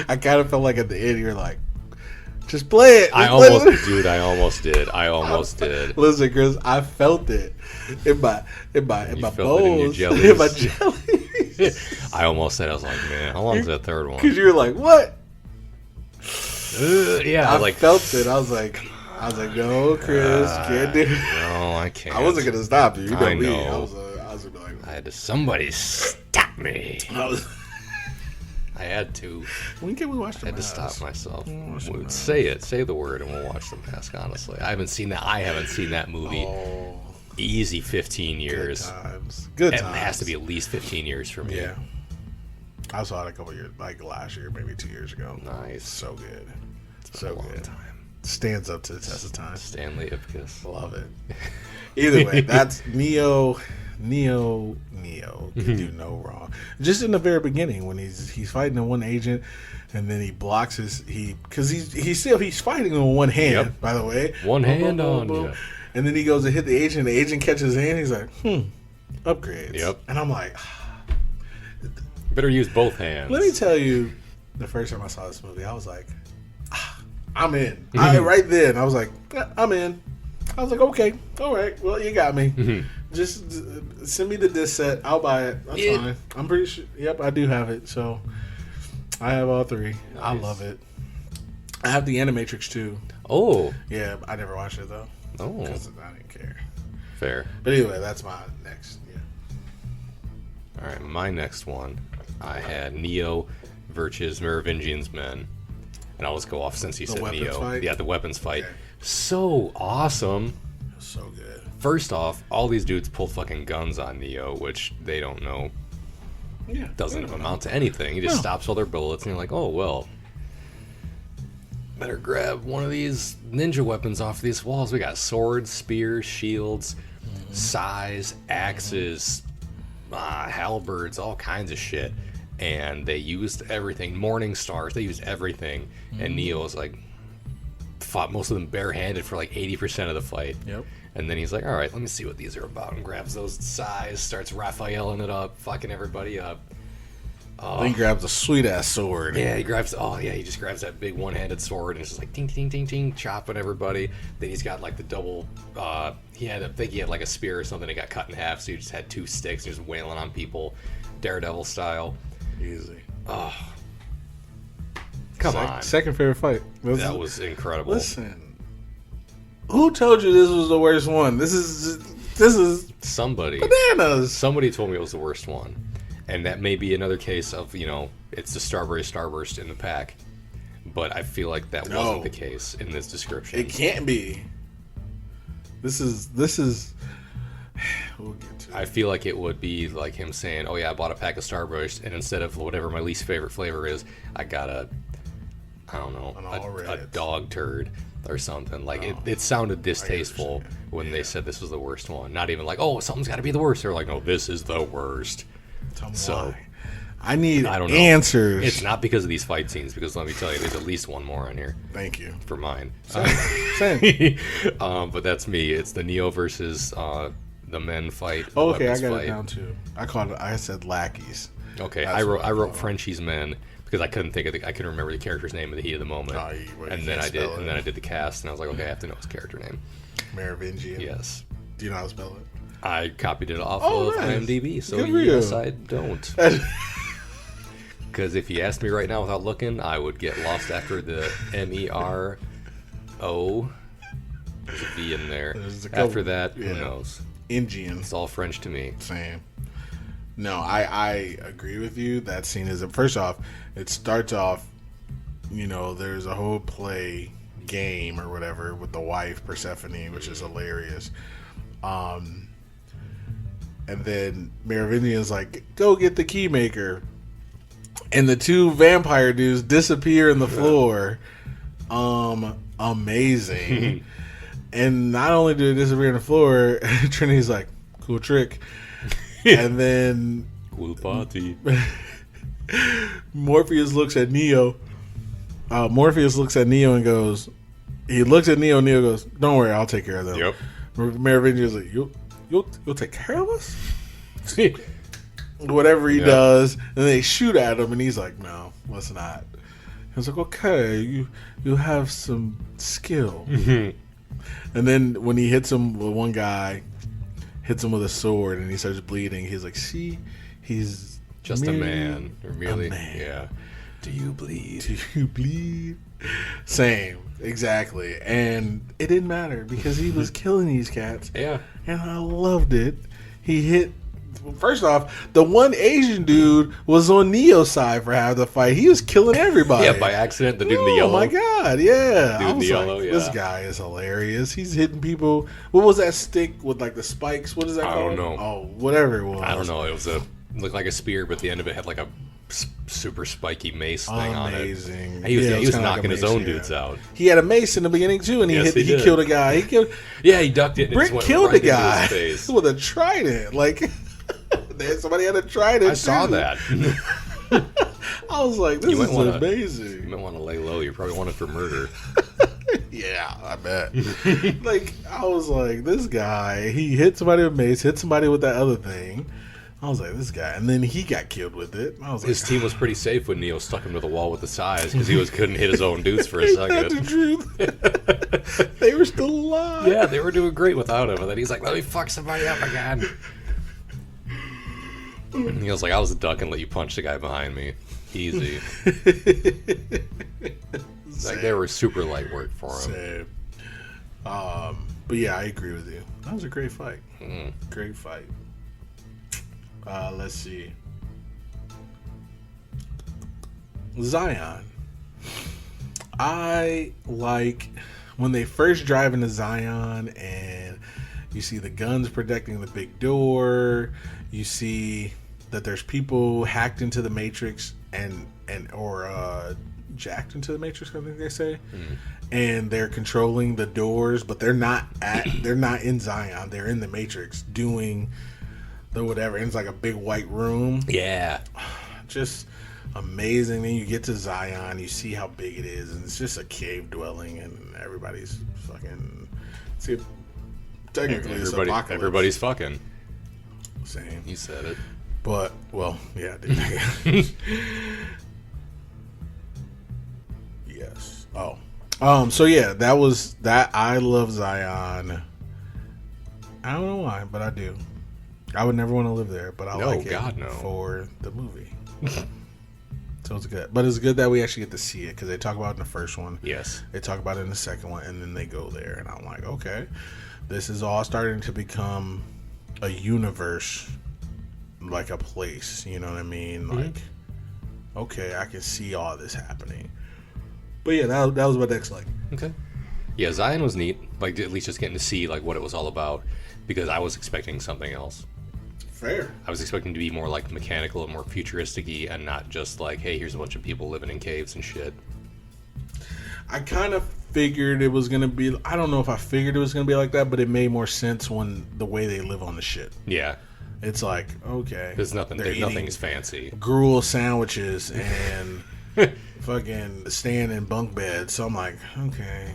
I kind of felt like at the end you're like, just play it. I almost did. Listen, Chris, I felt it in my bones, in my jellies. I almost said, I was like, man, how long is that third one? Because you were like, what? Yeah, I felt it. I was like, no, Chris, can't do it. No, I can't. I wasn't gonna stop you. You know I me. know. I was like, I had to. Somebody stop me. I had to. When can we watch The I had Mask? to stop myself. Say it. Say the word, and we'll watch The Mask. Honestly, I haven't seen that movie. Oh, Easy 15 years. Good times. It has to be at least 15 years for me. Yeah. I saw it a couple years, like last year, maybe 2 years ago. Nice. So good. It's been a long time. Stands up to the test of time. Stanley Ipkiss. Love it. Either way, that's Neo can do no wrong. Just in the very beginning when he's fighting the one agent, and then he blocks because he's fighting with one hand. Yep. By the way, One hand on you. And then he goes to hit the agent. The agent catches his hand. He's like, upgrades. Yep. And I'm like, better use both hands. let me tell you, the first time I saw this movie, I was like, I'm in. Right then, I was like, I'm in. I was like, okay, all right, well, you got me. Just send me the disc set. I'll buy it. That's fine. I'm pretty sure. Yep, I do have it. So I have all three. Nice. I love it. I have the Animatrix too. Oh. Yeah, I never watched it though. Oh. Because I didn't care. Fair. But anyway, that's my next. Yeah. All right, my next one. I had Neo versus Merovingian's men. And I'll just go off since you said Neo. Fight? Yeah, the weapons fight. Okay. So awesome. So good. First off, all these dudes pull fucking guns on Neo, which they don't know. Yeah. Doesn't amount to anything. He just stops all their bullets, and you're like, oh, well. Better grab one of these ninja weapons off these walls. We got swords, spears, shields, sais, axes, halberds, all kinds of shit. And they used everything. Morning stars, they used everything. And Neo was like, fought most of them barehanded for like 80% of the fight. Yep. And then he's like, all right, let me see what these are about. And grabs those sais, starts Raphaeling it up, fucking everybody up. Then he grabs a sweet ass sword. Yeah, he just grabs that big one-handed sword and it's just like ding, ding, ding, ding, chopping everybody. Then he's got like the double, I think he had like a spear or something that got cut in half, so he just had two sticks, just wailing on people, Daredevil style. Easy. Oh. Come on. Second favorite fight. That was incredible. Listen, who told you this was the worst one? This is somebody. Bananas. Somebody told me it was the worst one. And that may be another case of, it's the Strawberry Starburst in the pack. But I feel like that wasn't the case in this description. It can't be. This is we'll get to it. I feel like it would be like him saying, "Oh yeah, I bought a pack of Starburst, and instead of whatever my least favorite flavor is, I got a dog turd or something." Like it sounded distasteful when they said this was the worst one. Not even like, "Oh, something's got to be the worst." They're like, "No, this is the worst." Tell me why. I don't know. Answers. It's not because of these fight scenes, because let me tell you, there's at least one more on here. Thank you. For mine. Same. But that's me. It's the Neo versus the men fight. Oh, okay, I got it down too. I said lackeys. Okay, I wrote Frenchie's men because I couldn't think of I couldn't remember the character's name in the heat of the moment. And then I did the cast, and I was like, okay, I have to know his character name. Merovingian. Yes. Do you know how to spell it? I copied it off of IMDb, so yes, I don't. Because if you asked me right now without looking, I would get lost after the MERO. There's a V in there. After that, who knows? Indian. It's all French to me. Same. No, I agree with you. That scene is, first off, it starts off, there's a whole play game or whatever with the wife, Persephone, which is hilarious. And then Merovingian's like, go get the key maker. And the two vampire dudes disappear in the floor. Amazing. And not only do they disappear in the floor, Trinity's like, cool trick. And then cool party. Morpheus looks at Neo. And goes, he looks at Neo, Neo goes, don't worry, I'll take care of them. Yep. Merovingian's like, you'll take care of us? Whatever he does, and they shoot at him, and he's like, no, let's not. He's like, okay, you have some skill. And then when he hits him with one guy, hits him with a sword, and he starts bleeding, he's like, see, he's just a man. Or merely, a man. Yeah. Do you bleed? Do you bleed? Same, exactly. And it didn't matter because he was killing these cats. Yeah. And I loved it. He hit. First off, the one Asian dude was on Neo's side for half the fight. He was killing everybody. Yeah, by accident. The dude in the yellow. Oh my god, yeah. Dude in the yellow, yeah. This guy is hilarious. He's hitting people. What was that stick with like the spikes? What is that called? I don't know. Oh, whatever it was. I don't know. It looked like a spear, but the end of it had like a super spiky mace thing on it. Amazing. He was knocking his own dudes out. He had a mace in the beginning too, and he killed a guy. He ducked it. And Brick killed the guy with a trident. Like somebody had a trident. I saw that. I was like, this is amazing. You might want to lay low. You probably want it for murder. Yeah, I bet. I was like, this guy, he hit somebody with mace, hit somebody with that other thing. I was like, this guy, and then he got killed with it. I was like, his team was pretty safe when Neo stuck him to the wall with the size because he couldn't hit his own dudes for a second. That's the truth. They were still alive. Yeah, they were doing great without him, and then he's like, let me fuck somebody up again. And he was like, I was a duck and let you punch the guy behind me. Easy. Like they were super light work for him. Same. But yeah, I agree with you. That was a great fight. Great fight. Let's see. Zion. I like when they first drive into Zion and you see the guns protecting the big door. You see that there's people hacked into the Matrix or jacked into the Matrix, I think they say. And they're controlling the doors, but they're not in Zion. They're in the Matrix doing the whatever. And it's like a big white room. Yeah. Just amazing. Then you get to Zion, you see how big it is, and it's just a cave dwelling, and everybody's fucking. See, technically, it's apocalypse. Everybody's fucking. Same. You said it. But yeah, dude. Yes. Oh. So yeah, that was that. I love Zion. I don't know why, but I do. I would never want to live there, but I like it for the movie. So it's good. But it's good that we actually get to see it because they talk about it in the first one. Yes. They talk about it in the second one, and then they go there. And I'm like, okay, this is all starting to become a universe, like a place. You know what I mean? Like, okay, I can see all this happening. But yeah, that was my next like. Okay. Yeah, Zion was neat. Like, at least just getting to see like what it was all about, because I was expecting something else. Fair. I was expecting to be more like mechanical and more futuristic-y, and not just like, hey, here's a bunch of people living in caves and shit. I kind of figured it was gonna be. I don't know if I figured it was gonna be like that, but it made more sense when the way they live on the shit. Yeah. It's like, okay, There's nothing's fancy. Gruel sandwiches and fucking staying in bunk beds. So I'm like, okay.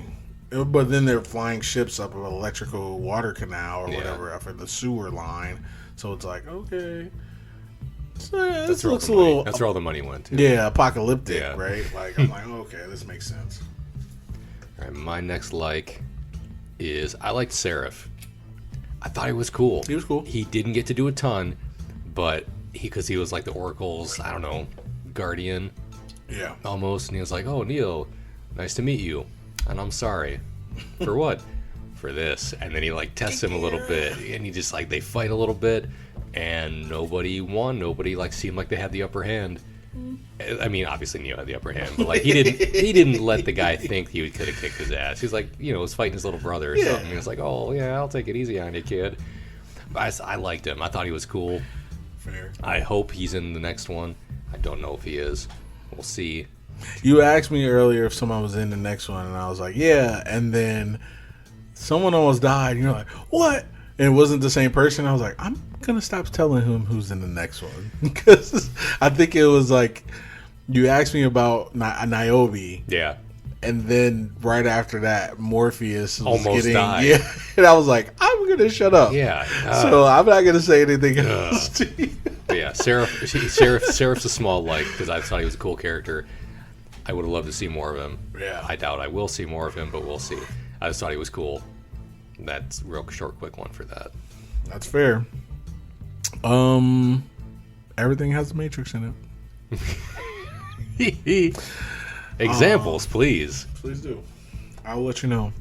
But then they're flying ships up an electrical water canal or whatever up in the sewer line. So it's like, okay. So, this looks a little. That's where all the money went to. Yeah, apocalyptic, right? Like, I'm like, okay, this makes sense. All right, my next is I liked Seraph. I thought he was cool. He was cool. He didn't get to do a ton, but because he was like the Oracle's, I don't know, guardian. Yeah. Almost. And he was like, oh, Neo, nice to meet you. And I'm sorry. For what? For this. And then he like tests him a little bit. And he just like, they fight a little bit. And nobody won. Nobody like seemed like they had the upper hand. I mean, obviously Neo had the upper hand, but like he didn't let the guy think he could have kicked his ass. He's like, was fighting his little brother or something. He was like, oh yeah, I'll take it easy on you, kid. But I liked him. I thought he was cool. Fair. I hope he's in the next one. I don't know if he is. We'll see. You asked me earlier if someone was in the next one, and I was like, yeah. And then someone almost died. And you're like, what? And it wasn't the same person. I was like, I'm gonna stop telling him who's in the next one, because I think it was like you asked me about Niobe, and then right after that, Morpheus was almost died. Yeah, and I was like, I'm gonna shut up. Yeah, so I'm not gonna say anything else to you. But yeah, Seraph's a small like, because I thought he was a cool character. I would have loved to see more of him. Yeah, I doubt I will see more of him, but we'll see. I just thought he was cool. That's a real short, quick one for that. That's fair. Everything has the Matrix in it. Examples, please. Please do. I'll let you know.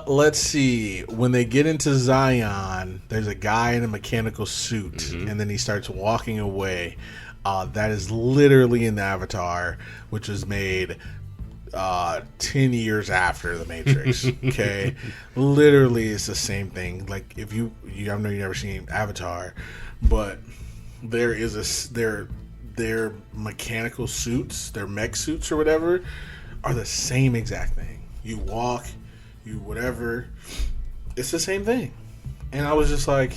Let's see. When they get into Zion, there's a guy in a mechanical suit, and then he starts walking away. That is literally in the Avatar, which was made 10 years after the Matrix. Okay, literally it's the same thing. Like, if you I know you've never seen Avatar, but there is their mechanical suits, their mech suits or whatever, are the same exact thing. You walk, you whatever, it's the same thing. And I was just like,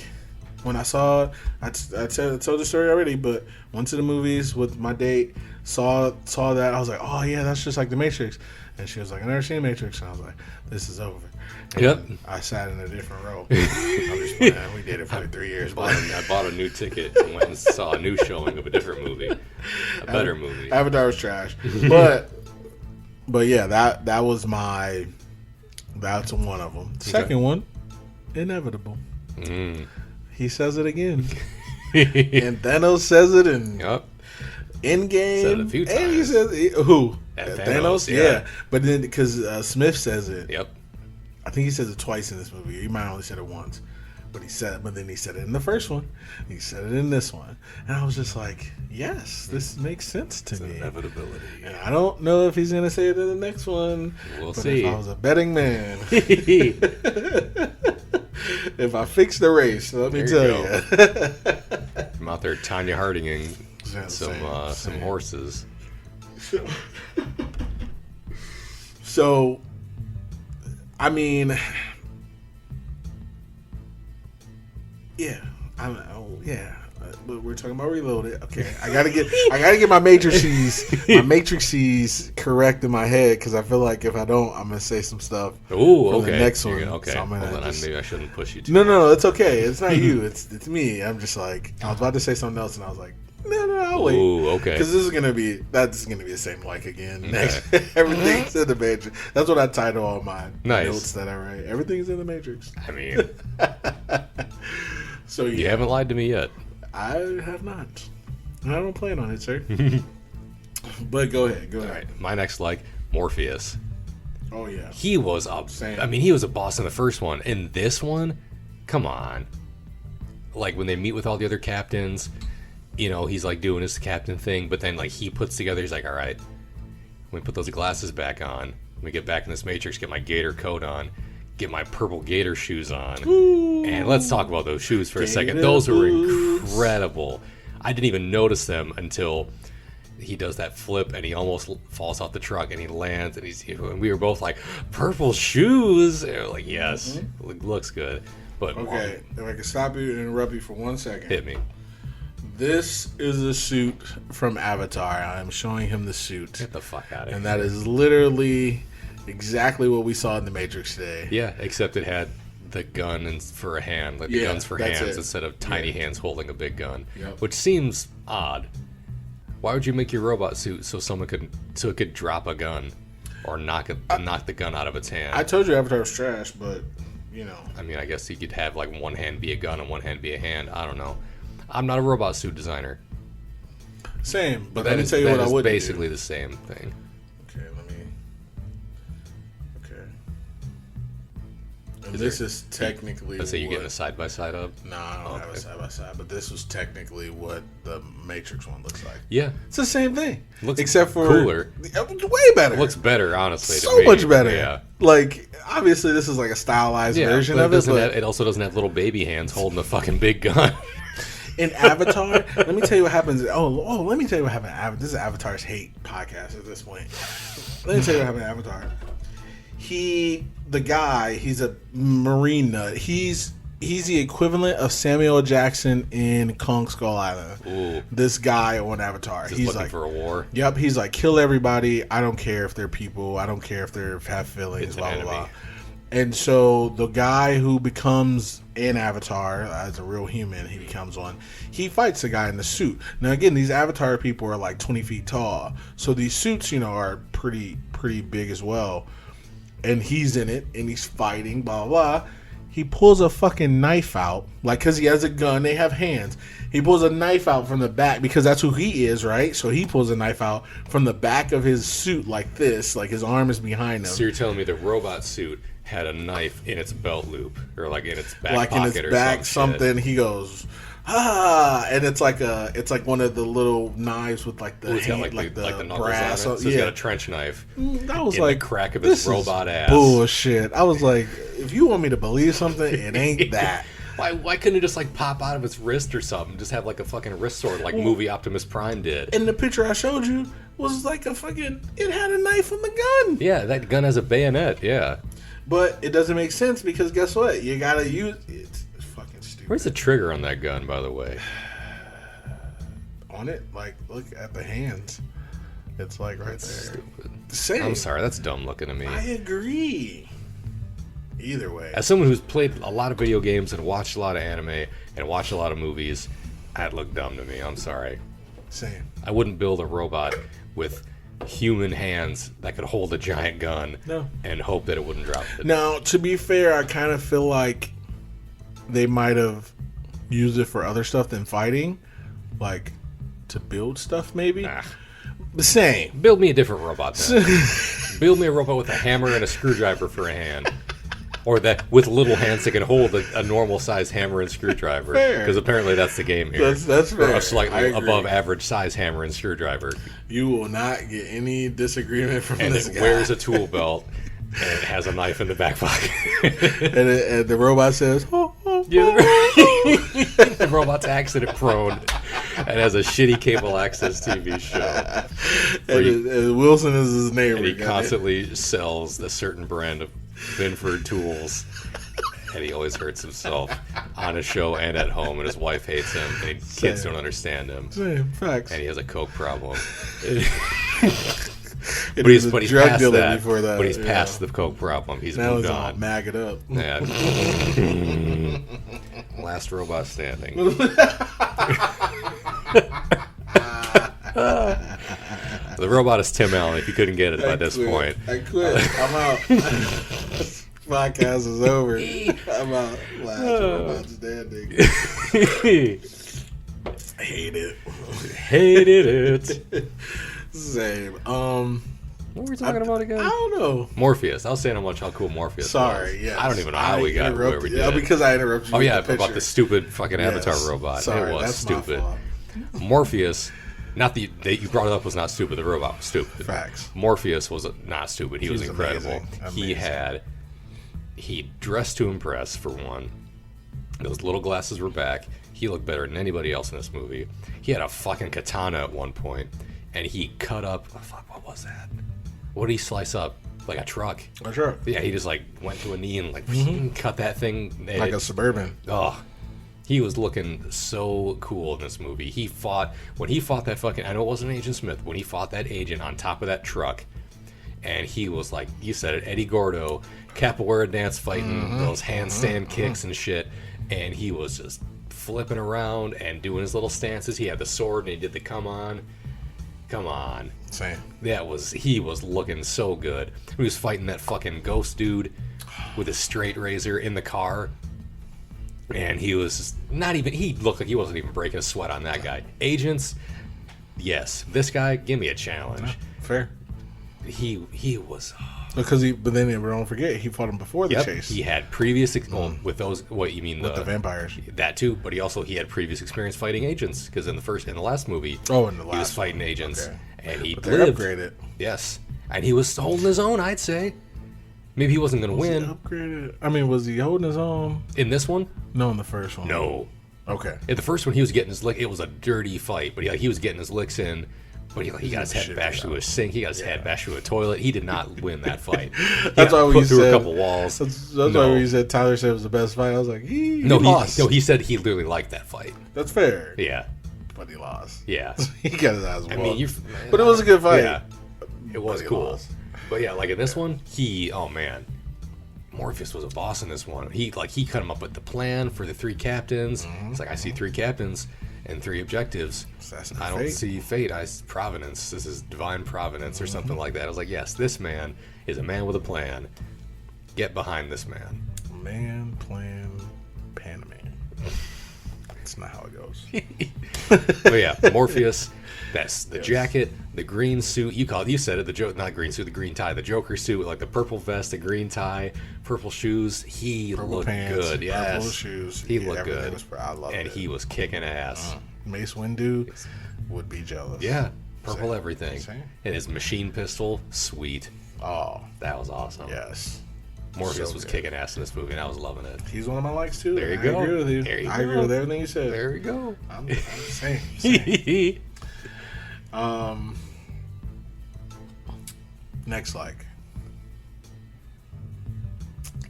when I saw it, I told the story already, but went to the movies with my date, saw that, I was like, oh yeah, that's just like the Matrix. And she was like, I've never seen Matrix. And I was like, this is over. And yep. I sat in a different row. I'm just playing. We did it for like 3 years. I bought a new ticket and went and saw a new showing of a different movie, a better movie. Avatar was trash, but yeah, that was that's one of them. Second one, Inevitable. He says it again, and Thanos says it in Endgame. Said it a few times. And he says who? Thanos, yeah. But then because Smith says it. Yep. I think he says it twice in this movie. He might have only said it once, but then he said it in the first one. He said it in this one, and I was just like, "Yes, this makes sense to me." Inevitability. And I don't know if he's gonna say it in the next one. We'll but see. If I was a betting man, if I fix the race, let me tell you, I'm out there Tanya Hardinging some horses. So, I mean, yeah, but we're talking about Reloaded. Okay, I gotta get my matrices correct in my head, because I feel like if I don't, I'm gonna say some stuff. Ooh, okay. The next one. Okay. So Maybe I shouldn't push you too. No, it's okay. It's not you. It's me. I'm just like, I was about to say something else, and I was like, no, I'll wait. Ooh, okay. Because that's gonna be the same like again. Okay. Next, everything's in the Matrix. That's what I title all my notes that I write. Everything's in the Matrix. I mean, so you haven't lied to me yet. I have not. I don't plan on it, sir. But go ahead. All right, my next Morpheus. Oh yeah, he was up. I mean, he was a boss in the first one. In this one, come on. Like when they meet with all the other captains. He's like doing his captain thing, but then like he puts together, he's like, all right, let me put those glasses back on. Let me get back in this Matrix, get my gator coat on, get my purple gator shoes on. Ooh. And let's talk about those shoes for a second. Gator Those were boots. incredible. I didn't even notice them until he does that flip and he almost falls off the truck and he lands and we were both like, purple shoes? And we're like, yes, looks good. But Okay, if I can stop you and interrupt you for 1 second. hit me. This is a suit from Avatar. I'm showing him the suit. Get the fuck out of here. And that is literally exactly what we saw in the Matrix today. Yeah, except it had the gun for a hand, like the Yeah, guns for that's hands it. instead of tiny hands holding a big gun, Yep. which seems odd. Why would you make your robot suit so it could drop a gun or knock the gun out of its hand? I told you Avatar was trash, but you know. I mean, I guess he could have like one hand be a gun and one hand be a hand. I don't know. I'm not a robot suit designer. Same, but That let me is- tell you what that I is would basically do. the same thing. Okay, And this is technically. Let's say you're getting a side by side up. No, I don't have a side by side, but this was technically what the Matrix one looks like. Yeah, It's the same thing, Looks except for cooler. Way better. Looks better, honestly. to so me. much better. Yeah. Like obviously, this is like a stylized version but of it. But it also doesn't have little baby hands holding the fucking big gun. in Avatar, let me tell you what happens. Let me tell you what happened. This is Avatar's hate podcast at this point. Let me tell you what happened in Avatar. The guy, he's a marine nut. He's the equivalent of Samuel L. Jackson in Kong Skull Island. Ooh. This guy on Avatar. He's He's looking like, for a war. yep. He's like, kill everybody. I don't care if they're people. I don't care if they have feelings. It's an Blah blah enemy. blah. And so the guy who becomes an Avatar as a real human, he becomes one. He fights the guy in the suit. Now again, these Avatar people are like 20 feet tall, so these suits, are pretty big as well. And he's in it, and he's fighting, blah, blah, blah. He pulls a fucking knife out, like, because he has a gun, they have hands. He pulls a knife out from the back, because that's who he is, right? So he pulls a knife out from the back of his suit like this, like his arm is behind him. So you're telling me the robot suit had a knife in its belt loop, or like in its back Like in pocket, his or back, some shit. something, he goes, and it's like one of the little knives with like the Ooh, it's got hand, like the knuckles brass. on it. So he's got a trench knife. I was in like, the crack of this his robot is ass. bullshit. I was like, if you want me to believe something, it ain't that. Why couldn't it just like pop out of its wrist or something? Just have like a fucking wrist sword, like movie Optimus Prime did. And the picture I showed you was like it had a knife on the gun. Yeah, that gun has a bayonet. Yeah. But it doesn't make sense because guess what? You gotta use it's fucking stupid. Where's the trigger on that gun, by the way? On it? Like, look at the hands. It's like right there. Stupid. Same. I'm sorry, that's dumb looking to me. I agree. Either way. As someone who's played a lot of video games and watched a lot of anime and watched a lot of movies, that looked dumb to me. I'm sorry. Same. I wouldn't build a robot with human hands that could hold a giant gun and hope that it wouldn't drop it. Now, to be fair, I kind of feel like they might have used it for other stuff than fighting. Like, to build stuff, maybe? The same. Build me a different robot then. Build me a robot with a hammer and a screwdriver for a hand. Or that with little hands that can hold a normal size hammer and screwdriver. Because apparently that's the game here. That's fair. Or a slightly above average size hammer and screwdriver. You will not get any disagreement from And this it guy. wears a tool belt and it has a knife in the back pocket. and the robot says, oh, oh, Yeah, oh. the robot's accident prone and has a shitty cable access TV show. And Wilson is his neighbor. And he constantly sells a certain brand of Binford tools. And he always hurts himself on his show and at home. And his wife hates him. And kids don't understand him. Same, facts. And he has a coke problem. But he's drug past dealer that. before that. But he's past the coke problem. He's now moved he's all on. maggot up. Yeah. Last robot standing. The robot is Tim Allen, if you couldn't get it by this point. I quit. I'm out. Podcast is over. I'm out. Last robot standing. Hate it. Hated it. Same. What were we talking about again? I don't know. Morpheus. I was saying how cool Morpheus was. Sorry, yeah. I don't even know how we got where we did. Yeah, because I interrupted you. Oh, with yeah, the about the stupid fucking Avatar robot. Sorry, it was that's stupid. my fault. Morpheus Not the that you brought it up was not stupid. The robot was stupid. Facts. Morpheus was not stupid. He was incredible. Amazing. He dressed to impress, for one. Those little glasses were back. He looked better than anybody else in this movie. He had a fucking katana at one point, and he cut up. Oh, fuck, what was that? What did he slice up? Like a truck. A truck. Yeah, he just like went to a knee and like cut that thing. Like a Suburban. Oh, he was looking so cool in this movie. When he fought that fucking, I know it wasn't Agent Smith, when he fought that agent on top of that truck, and he was like, you said it, Eddie Gordo, capoeira dance fighting, those handstand kicks and shit, and he was just flipping around and doing his little stances. He had the sword and he did the come on. Same. He was looking so good. He was fighting that fucking ghost dude with a straight razor in the car. And he was he looked like he wasn't even breaking a sweat on that guy. Agents, yes. This guy, give me a challenge. Yeah, fair. He was... But then don't forget, he fought him before the chase. He had previous... with those... What, you mean with the vampires. That too, but he had previous experience fighting agents, because in the last movie... he was fighting agents. Okay. And he lived. Upgraded. Yes. And he was holding his own, I'd say. Maybe he wasn't going to win. He upgraded? I mean, was he holding his own? In this one? No, in the first one. No. Okay. In the first one, he was getting his lick. It was a dirty fight, but he was getting his licks in. But he got his head bashed through a sink. He got his head bashed through a toilet. He did not win that fight. That's why we through said a couple walls. That's why we said Tyler said it was the best fight. I was like, he lost. He said he literally liked that fight. That's fair. Yeah. But he lost. Yeah. He got his ass whooped. I mean, but it was a good fight. Yeah. It was cool. But yeah, like in this one, Morpheus was a boss in this one. He cut him up with the plan for the 3 captains. It's like, I see 3 captains and 3 objectives. I don't see fate. Providence. This is divine providence or something like that. I was like, yes, this man is a man with a plan. Get behind this man. Man, plan, Panaman. That's not how it goes. But yeah, Morpheus. That's the jacket, the green suit. You said it. Not green suit, the green tie. The Joker suit with like the purple vest, the green tie, purple shoes. He looked good. Yes, purple shoes. He looked good. I loved it. And he was kicking ass. Mace Windu would be jealous. Yeah, purple everything. And his machine pistol, sweet. Oh, that was awesome. Yes. Morpheus was kicking ass in this movie, and I was loving it. He's one of my likes too. There you go. I agree with you. I agree with everything you said. There you go. I'm the same. Next like.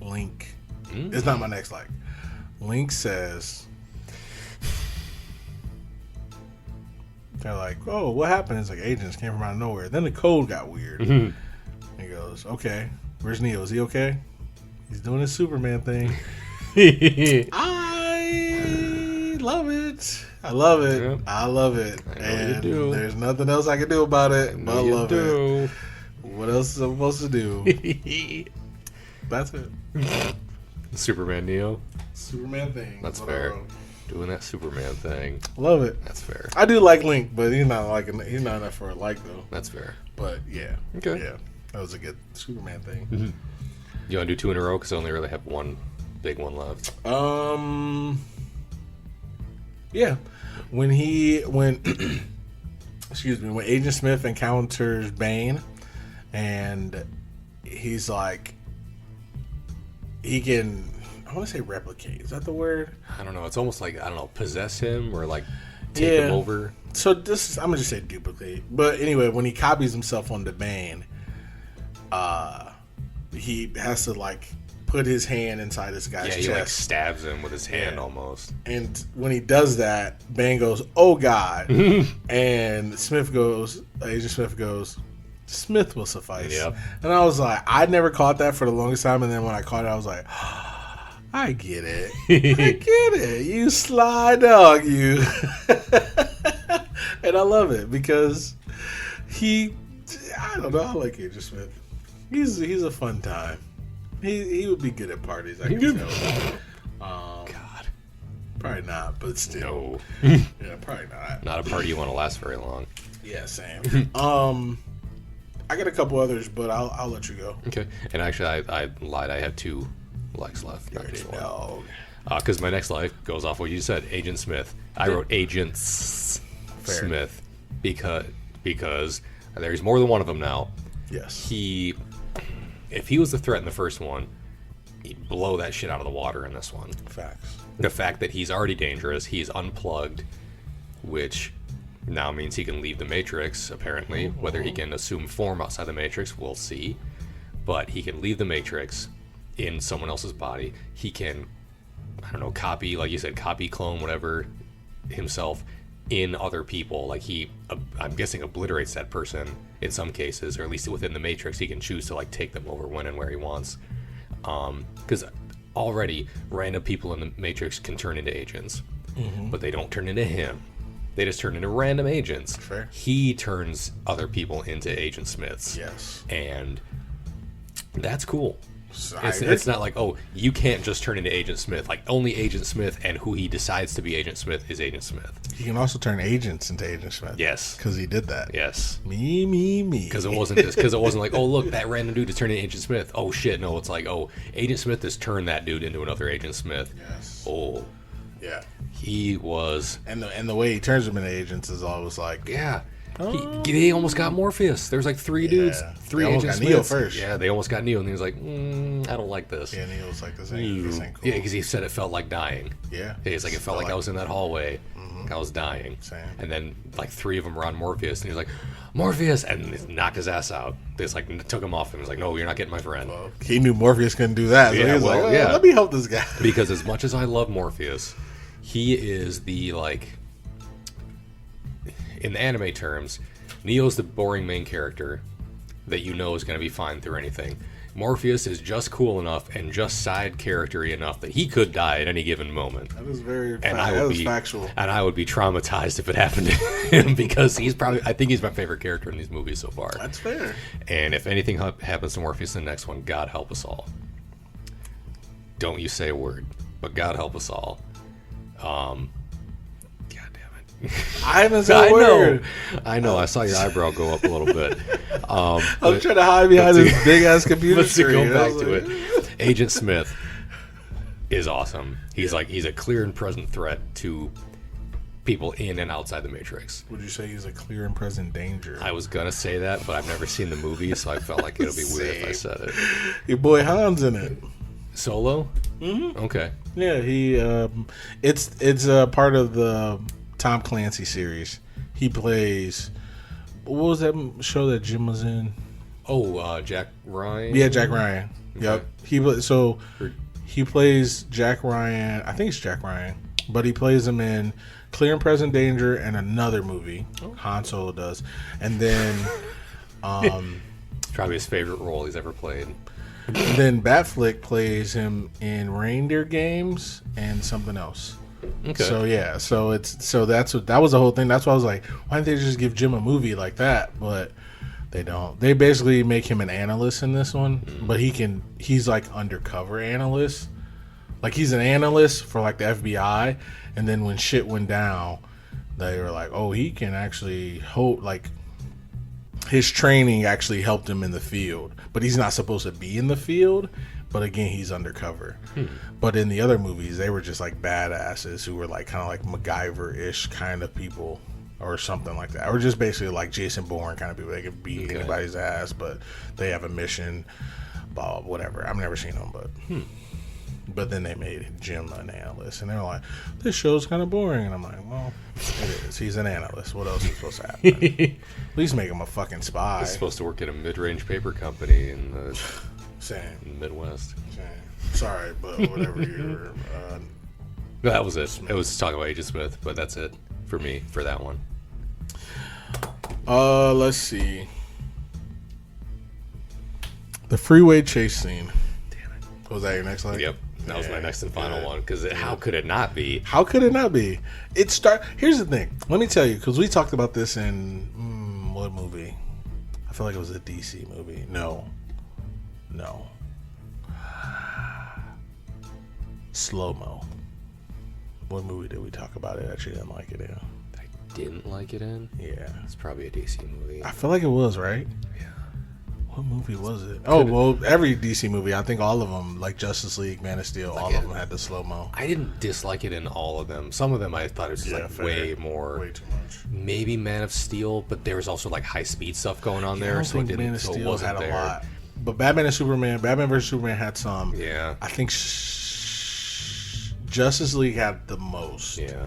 Link. It's not my next like. Link says, they're like, oh, what happened? It's like agents came from out of nowhere. Then the code got weird. He goes, okay, where's Neo? Is he okay? He's doing his Superman thing. I love it. I love it. Yep. I love it. And there's nothing else I can do about it but love it. What else am I supposed to do? That's it. Superman Neo. Superman thing. That's fair. Doing that Superman thing. Love it. That's fair. I do like Link, but he's not enough for a like though. That's fair. But yeah. Okay. Yeah. That was a good Superman thing. You want to do 2 in a row? Because I only really have one big one left. Yeah. When excuse me, when Agent Smith encounters Bane, and he's like, he can, I want to say replicate. Is that the word? I don't know. It's almost like, I don't know, possess him or like take him over. So I'm gonna just say duplicate. But anyway, when he copies himself onto Bane, he has to like put his hand inside this guy's chest. Yeah, he like stabs him with his hand almost. And when he does that, Bane goes, "Oh God!" And Smith goes, Agent Smith goes, "Smith will suffice." Yep. And I was like, I never caught that for the longest time, and then when I caught it, I was like, I get it. I get it. You sly dog, you. And I love it because I don't know, I like Agent Smith. He's a fun time. He would be good at parties, I can tell. God. Probably not, but still. No. Yeah, probably not. Not a party you want to last very long. Yeah, same. I got a couple others, but I'll let you go. Okay. And actually, I lied. I have 2 likes left. Not just one. No. Because my next like goes off what you said, Agent Smith. I wrote Agents Smith. because there's more than one of them now. Yes. If he was the threat in the first one, he'd blow that shit out of the water in this one. Facts. The fact that he's already dangerous, he's unplugged, which now means he can leave the Matrix, apparently. Whether he can assume form outside the Matrix, we'll see. But he can leave the Matrix in someone else's body. He can, I don't know, copy, like you said, clone, whatever, himself in other people. Like I'm guessing, obliterates that person in some cases, or at least within the Matrix. He can choose to like take them over when and where he wants. Because already random people in the Matrix can turn into agents, but they don't turn into him. They just turn into random agents. Fair. He turns other people into Agent Smiths. Yes. And that's cool. So It's not like, oh, you can't just turn into Agent Smith. Like, only Agent Smith and who he decides to be Agent Smith is Agent Smith. He can also turn agents into Agent Smith. Yes. Because he did that. Yes. Me. Because it wasn't like, oh, look, that random dude is turning Agent Smith. Oh, shit. No, it's like, oh, Agent Smith has turned that dude into another Agent Smith. Yes. Oh. Yeah. He was... And the way he turns them into agents is always like... Yeah. They almost got Morpheus. There's like three dudes, three they Agent got Neo Smiths. first. Yeah, they almost got Neo, and he was like, I don't like this. Yeah, Neo's like, this ain't cool. Yeah, because he said it felt like dying. Yeah. He's like, it felt like I was in that hallway. I was dying. Same. And then like three of them were on Morpheus, and he was like, Morpheus, and they knocked his ass out. They just like took him off and was like, no, you're not getting my friend. Well, he knew Morpheus couldn't do that. So Yeah, he was well, like, yeah. let me help this guy. Because as much as I love Morpheus, he is the, like, in the anime terms, Neo's the boring main character that you know is going to be fine through anything. Morpheus is just cool enough and just side character-y enough that he could die at any given moment. That is very factual. And I would be traumatized if it happened to him because I think he's my favorite character in these movies so far. That's fair. And if anything happens to Morpheus in the next one, God help us all. Don't you say a word, but God help us all. God damn it. I haven't said a word. I know. I saw your eyebrow go up a little bit. I'm trying to hide behind this big ass computer Let's screen. go back to it. Agent Smith is awesome. He's he's a clear and present threat to people in and outside the Matrix. Would you say he's a clear and present danger? I was gonna say that, but I've never seen the movie, so I felt like it'll be weird if I said it. Your boy Han's in it. Solo? Mm-hmm. Okay. Yeah, he. It's a part of the Tom Clancy series. He plays. What was that show that Jim was in? Oh, Jack Ryan. Yeah, Jack Ryan. Okay. Yep. He plays Jack Ryan. I think it's Jack Ryan, but he plays him in Clear and Present Danger and another movie. Oh. Han Solo does, and then it's probably his favorite role he's ever played. And then Batflick plays him in Reindeer Games and something else. Okay. So yeah, that was the whole thing. That's why I was like, why didn't they just give Jim a movie like that? But they don't. They basically make him an analyst in this one, but he's like undercover analyst. Like he's an analyst for like the FBI, and then when shit went down, they were like, oh, he can actually hold like. His training actually helped him in the field, but he's not supposed to be in the field. But again, he's undercover. But in the other movies, they were just like badasses who were like kind of like MacGyver-ish kind of people or something like that. Or just basically like Jason Bourne kind of people. They could beat anybody's ass, but they have a mission, blah, whatever. I've never seen them, but then they made Jim an analyst, and they're like, this show's kind of boring. And I'm like, well, it is. He's an analyst. What else is supposed to happen? At least make him a fucking spy. He's supposed to work at a mid-range paper company in the Midwest. Same. Sorry, but whatever you're... that was it. It was talking about Agent Smith, but that's it for me for that one. Let's see. The freeway chase scene. Damn it. Was that your next line? Yep. That was my next and final one, because how could it not be? How could it not be? Here's the thing. Let me tell you, because we talked about this in what movie? I feel like it was a DC movie. No. Slow-mo. What movie did we talk about it? Actually, didn't like it in. I didn't like it in? Yeah. It's probably a DC movie. I feel like it was, right? Yeah. What movie was it? Oh, well, every DC movie. I think all of them, like Justice League, Man of Steel, all of them had the slow-mo. I didn't dislike it in all of them. Some of them I thought it was just way more. Way too much. Maybe Man of Steel, but there was also like high-speed stuff going on there. I don't so think it Man of didn't, Steel so had there. a lot. But Batman vs. Superman had some. Yeah. I think Justice League had the most. Yeah.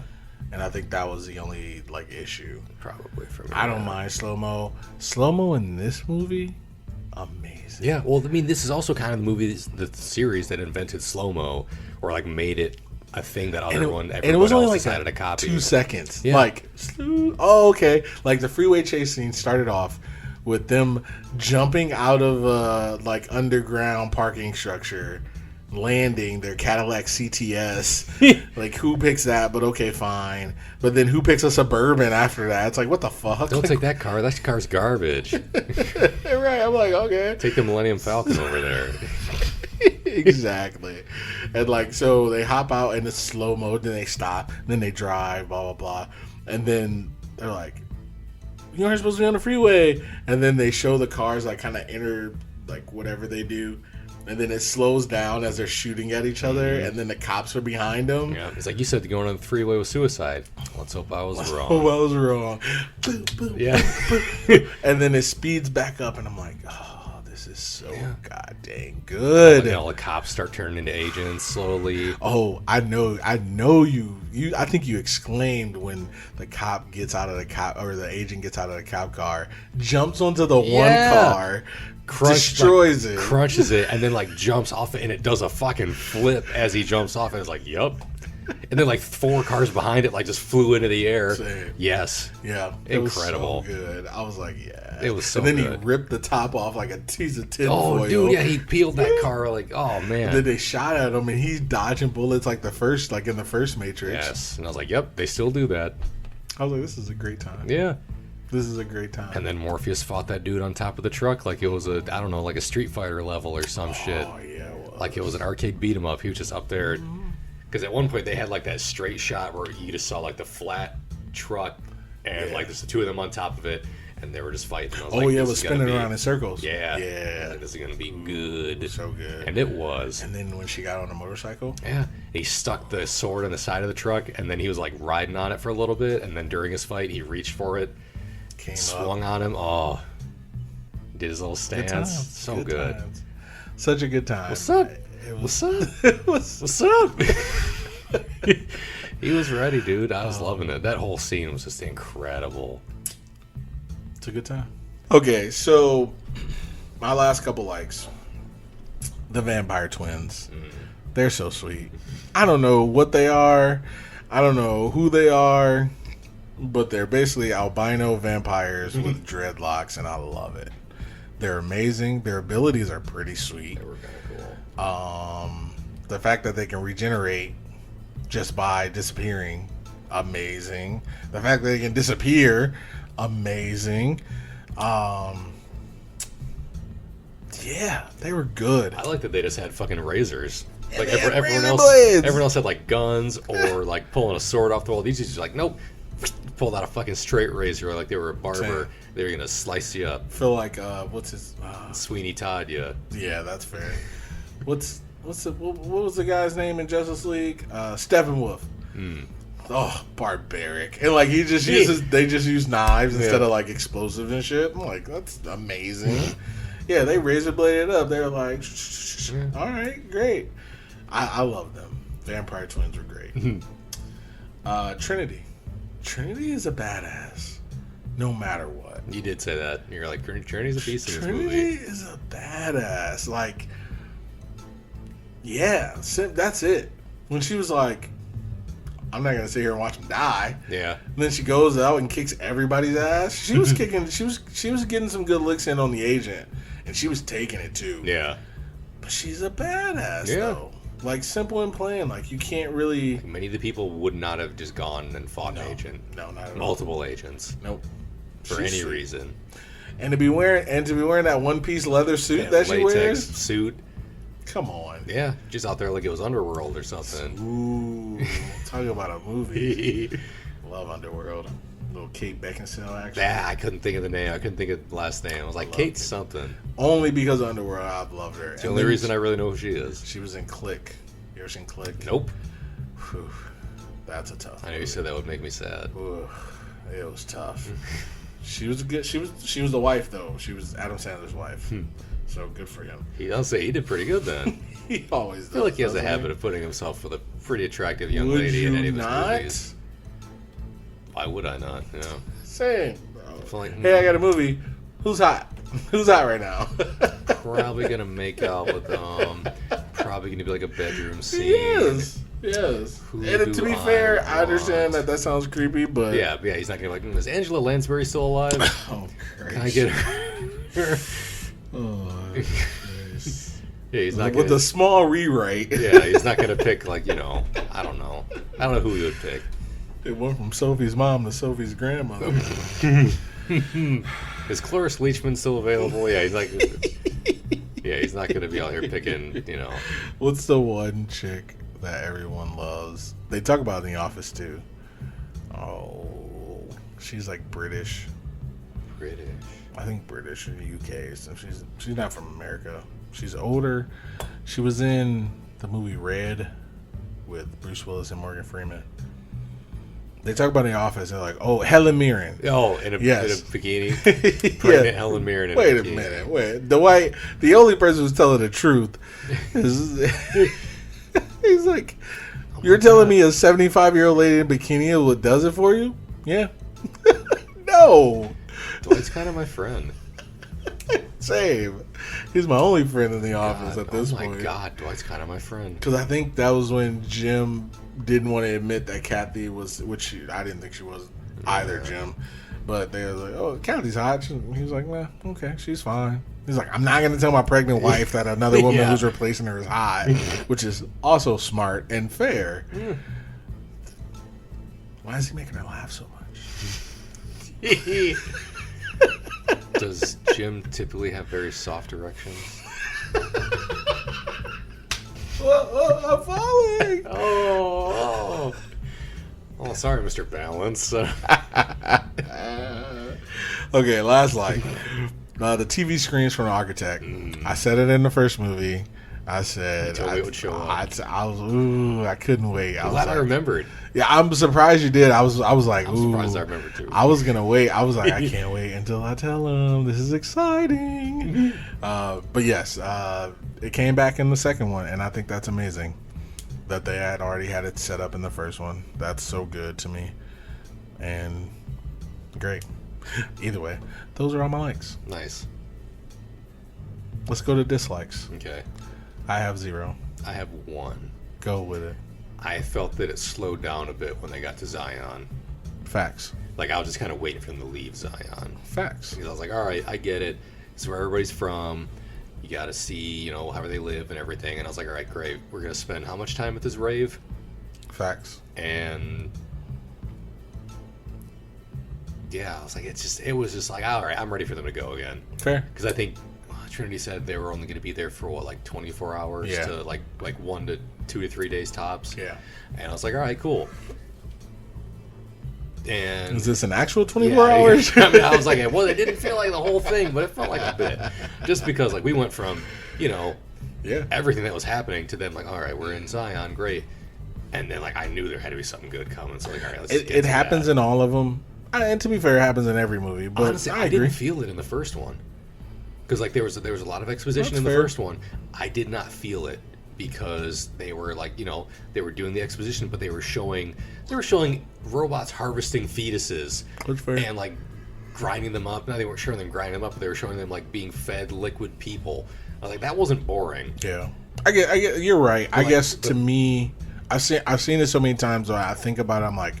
And I think that was the only like issue. Probably for me. I don't mind slow-mo. Slow-mo in this movie, amazing. Yeah, well, I mean, this is also kind of the movie, the series that invented slow-mo, or like made it a thing that everyone was only else like decided to copy. 2 seconds. Yeah. Like, oh, okay. Like the freeway chase scene started off with them jumping out of a like underground parking structure, landing their Cadillac CTS. Like, who picks that? But okay, fine. But then who picks a Suburban after that? It's like, what the fuck? Don't take that car. That car's garbage. Right. I'm like, okay. Take the Millennium Falcon over there. Exactly. And like, so they hop out in the slow mo, then they stop, then they drive, blah blah blah, and then they're like, you aren't supposed to be on the freeway. And then they show the cars like kind of enter like whatever they do, and then it slows down as they're shooting at each other, and then the cops are behind them. Yeah, it's like, you said going on the freeway was suicide. Let's hope I was wrong. Oh, I was wrong. Boop, boop, Yeah. boop. And then it speeds back up, and I'm like, oh, this is so god dang good. And all the cops start turning into agents slowly. Oh, I know you. I think you exclaimed when the cop gets out of the cop, or the agent gets out of the cop car, jumps onto the one car, destroys it, crunches it, and then like jumps off it, and it does a fucking flip as he jumps off, and it's like, yup. And then like 4 cars behind it like just flew into the air. Same. Yes. Yeah. Incredible. It was so good. I was like, yeah. It was so good. And then good. he ripped the top off like a piece of tinfoil. Oh, dude, yeah, he peeled that car like, oh man. And then they shot at him, and he's dodging bullets like in the first Matrix. Yes. And I was like, yep, they still do that. I was like, this is a great time. Yeah. This is a great time. And then Morpheus fought that dude on top of the truck like it was a, I don't know, like a Street Fighter level or some shit. Oh yeah. It was. Like it was an arcade beat 'em up. He was just up there. Because at one point they had like that straight shot where you just saw like the flat truck and like there's the 2 of them on top of it, and they were just fighting. I was like, it was spinning around in circles. Yeah. Yeah. Like, this is gonna be good. So good. And it was. And then when she got on the motorcycle, Yeah. He stuck the sword on the side of the truck, and then he was like riding on it for a little bit, and then during his fight he reached for it, swung on him. Oh, did his little stance. So good. Times. Such a good time. What's up? What's up? What's up? He was ready, dude. I was loving it. That whole scene was just incredible. It's a good time. Okay, so my last couple likes. The vampire twins. They're so sweet. I don't know what they are. I don't know who they are. But they're basically albino vampires with dreadlocks, and I love it. They're amazing. Their abilities are pretty sweet. They were kind of cool. The fact that they can regenerate just by disappearing, amazing. The fact that they can disappear, amazing. Yeah, they were good. I like that they just had fucking razors. Yeah, Like they had everyone razor else, blades. everyone else had like guns or like pulling a sword off the wall. These just like, nope, pulled out a fucking straight razor like they were a barber. Same. They were gonna slice you up. Feel like what's his? Sweeney Todd, yeah. Yeah, that's fair. What was the guy's name in Justice League? Steppenwolf. Oh, barbaric! And like they just use knives instead of like explosives and shit. I'm like, that's amazing. Yeah, they razor bladed up. They were like, all right, great. I love them. Vampire twins were great. Trinity. Trinity is a badass, no matter what. You did say that. You're like, Trinity's a beast in this Trinity movie. is a badass. Like, yeah, that's it. When she was like, I'm not gonna sit here and watch him die. Yeah. And then she goes out and kicks everybody's ass. She was kicking. She was getting some good licks in on the agent, and she was taking it too. Yeah. But she's a badass though. Like, simple and plain. Like, you can't really. Many of the people would not have just gone and fought an agent. No, not at all. Multiple agents. Nope. For She's any sweet. reason. And to be wearing that one piece leather suit that she latex wears. suit. Come on. Yeah, just out there like it was Underworld or something. Ooh, talking about a movie. Love Underworld. Little Kate Beckinsale, actually. Yeah, I couldn't think of the name. I couldn't think of the last name. I was like, Kate something. Only because of Underworld, I've loved her. It's the only reason I really know who she is. She was in Click. You ever seen Click? Nope. Whew. That's a tough. I know you said that would make me sad. Ooh, it was tough. She was good. She was the wife though. She was Adam Sandler's wife. So good for him. I'll say he did pretty good then. He always does. I feel like he has a habit of putting himself with a pretty attractive young lady in any of his movies. Why would I not? You know. Same, bro. Like, hey, I got a movie. Who's hot? Who's hot right now? Probably gonna make out with probably gonna be like a bedroom scene. Yes. And to be fair, I understand that sounds creepy, but yeah, he's not gonna be like, is Angela Lansbury still alive? Oh, Christ. Can I get her? Oh, yeah, he's not with a small rewrite. Yeah, he's not gonna pick like I don't know who he would pick. It went from Sophie's mom to Sophie's grandmother. Is Cloris Leachman still available? Yeah, he's like, he's not gonna be out here picking. What's the one chick that everyone loves? They talk about it in The Office too. Oh, she's like British. I think British in the UK. So she's not from America. She's older. She was in the movie Red with Bruce Willis and Morgan Freeman. They talk about it in The Office. They're like, "Oh, Helen Mirren." Oh, in a bikini. Pregnant Helen Mirren. In Wait a a bikini. minute. The only person who's telling the truth is he's like, "You're telling me a 75-year-old lady in a bikini what does it for you?" Yeah. No. Dwight's kind of my friend. Same. He's my only friend in The Office at this point. Oh my God, Dwight's kind of my friend. Because I think that was when Jim didn't want to admit that Kathy was, which I didn't think she was either, Jim. But they were like, "Oh, Kathy's hot." He was like, "Nah, okay, she's fine." He's like, "I'm not going to tell my pregnant wife that another woman who's replacing her is hot," which is also smart and fair. Why is he making her laugh so much? Does Jim typically have very soft erections? I'm falling. Oh, sorry, Mr. Balance. Okay, last like the TV screens from The Architect. I said it in the first movie. I said it would show up. I couldn't wait. I'm glad I remembered. Yeah, I'm surprised you did. I was like, I'm surprised I remembered too. I was gonna wait. I was like, I can't wait until I tell him. This is exciting. But yes, it came back in the second one, and I think that's amazing that they had already had it set up in the first one. That's so good to me, and great. Either way, those are all my likes. Nice. Let's go to dislikes. Okay. I have 0. I have 1. Go with it. I felt that it slowed down a bit when they got to Zion. Facts. Like, I was just kind of waiting for them to leave Zion. Facts. Because I was like, all right, I get it. It's where everybody's from. You got to see, how they live and everything. And I was like, all right, great. We're going to spend how much time at this rave? Facts. And yeah, I was like, it was just like, all right, I'm ready for them to go again. Fair. Because I think Trinity said they were only going to be there for like 24 hours to like 1 to 2 to 3 days tops. Yeah. And I was like, all right, cool. And is this an actual 24 hours? I mean, I was like, well, it didn't feel like the whole thing, but it felt like a bit. Just because like we went from, everything that was happening to then like, all right, we're in Zion, great. And then like I knew there had to be something good coming. So like, all right, let's get it happens in all of them. And to be fair, it happens in every movie. But honestly, I didn't feel it in the first one. Because like there was a lot of exposition in the first one. I did not feel it because they were like, they were doing the exposition, but they were showing robots harvesting fetuses and like grinding them up. No, they weren't showing them grinding them up, but they were showing them like being fed liquid people. I was like, that wasn't boring. Yeah, I get. You're right. I guess to me, I've seen it so many times. Where I think about it, I'm like,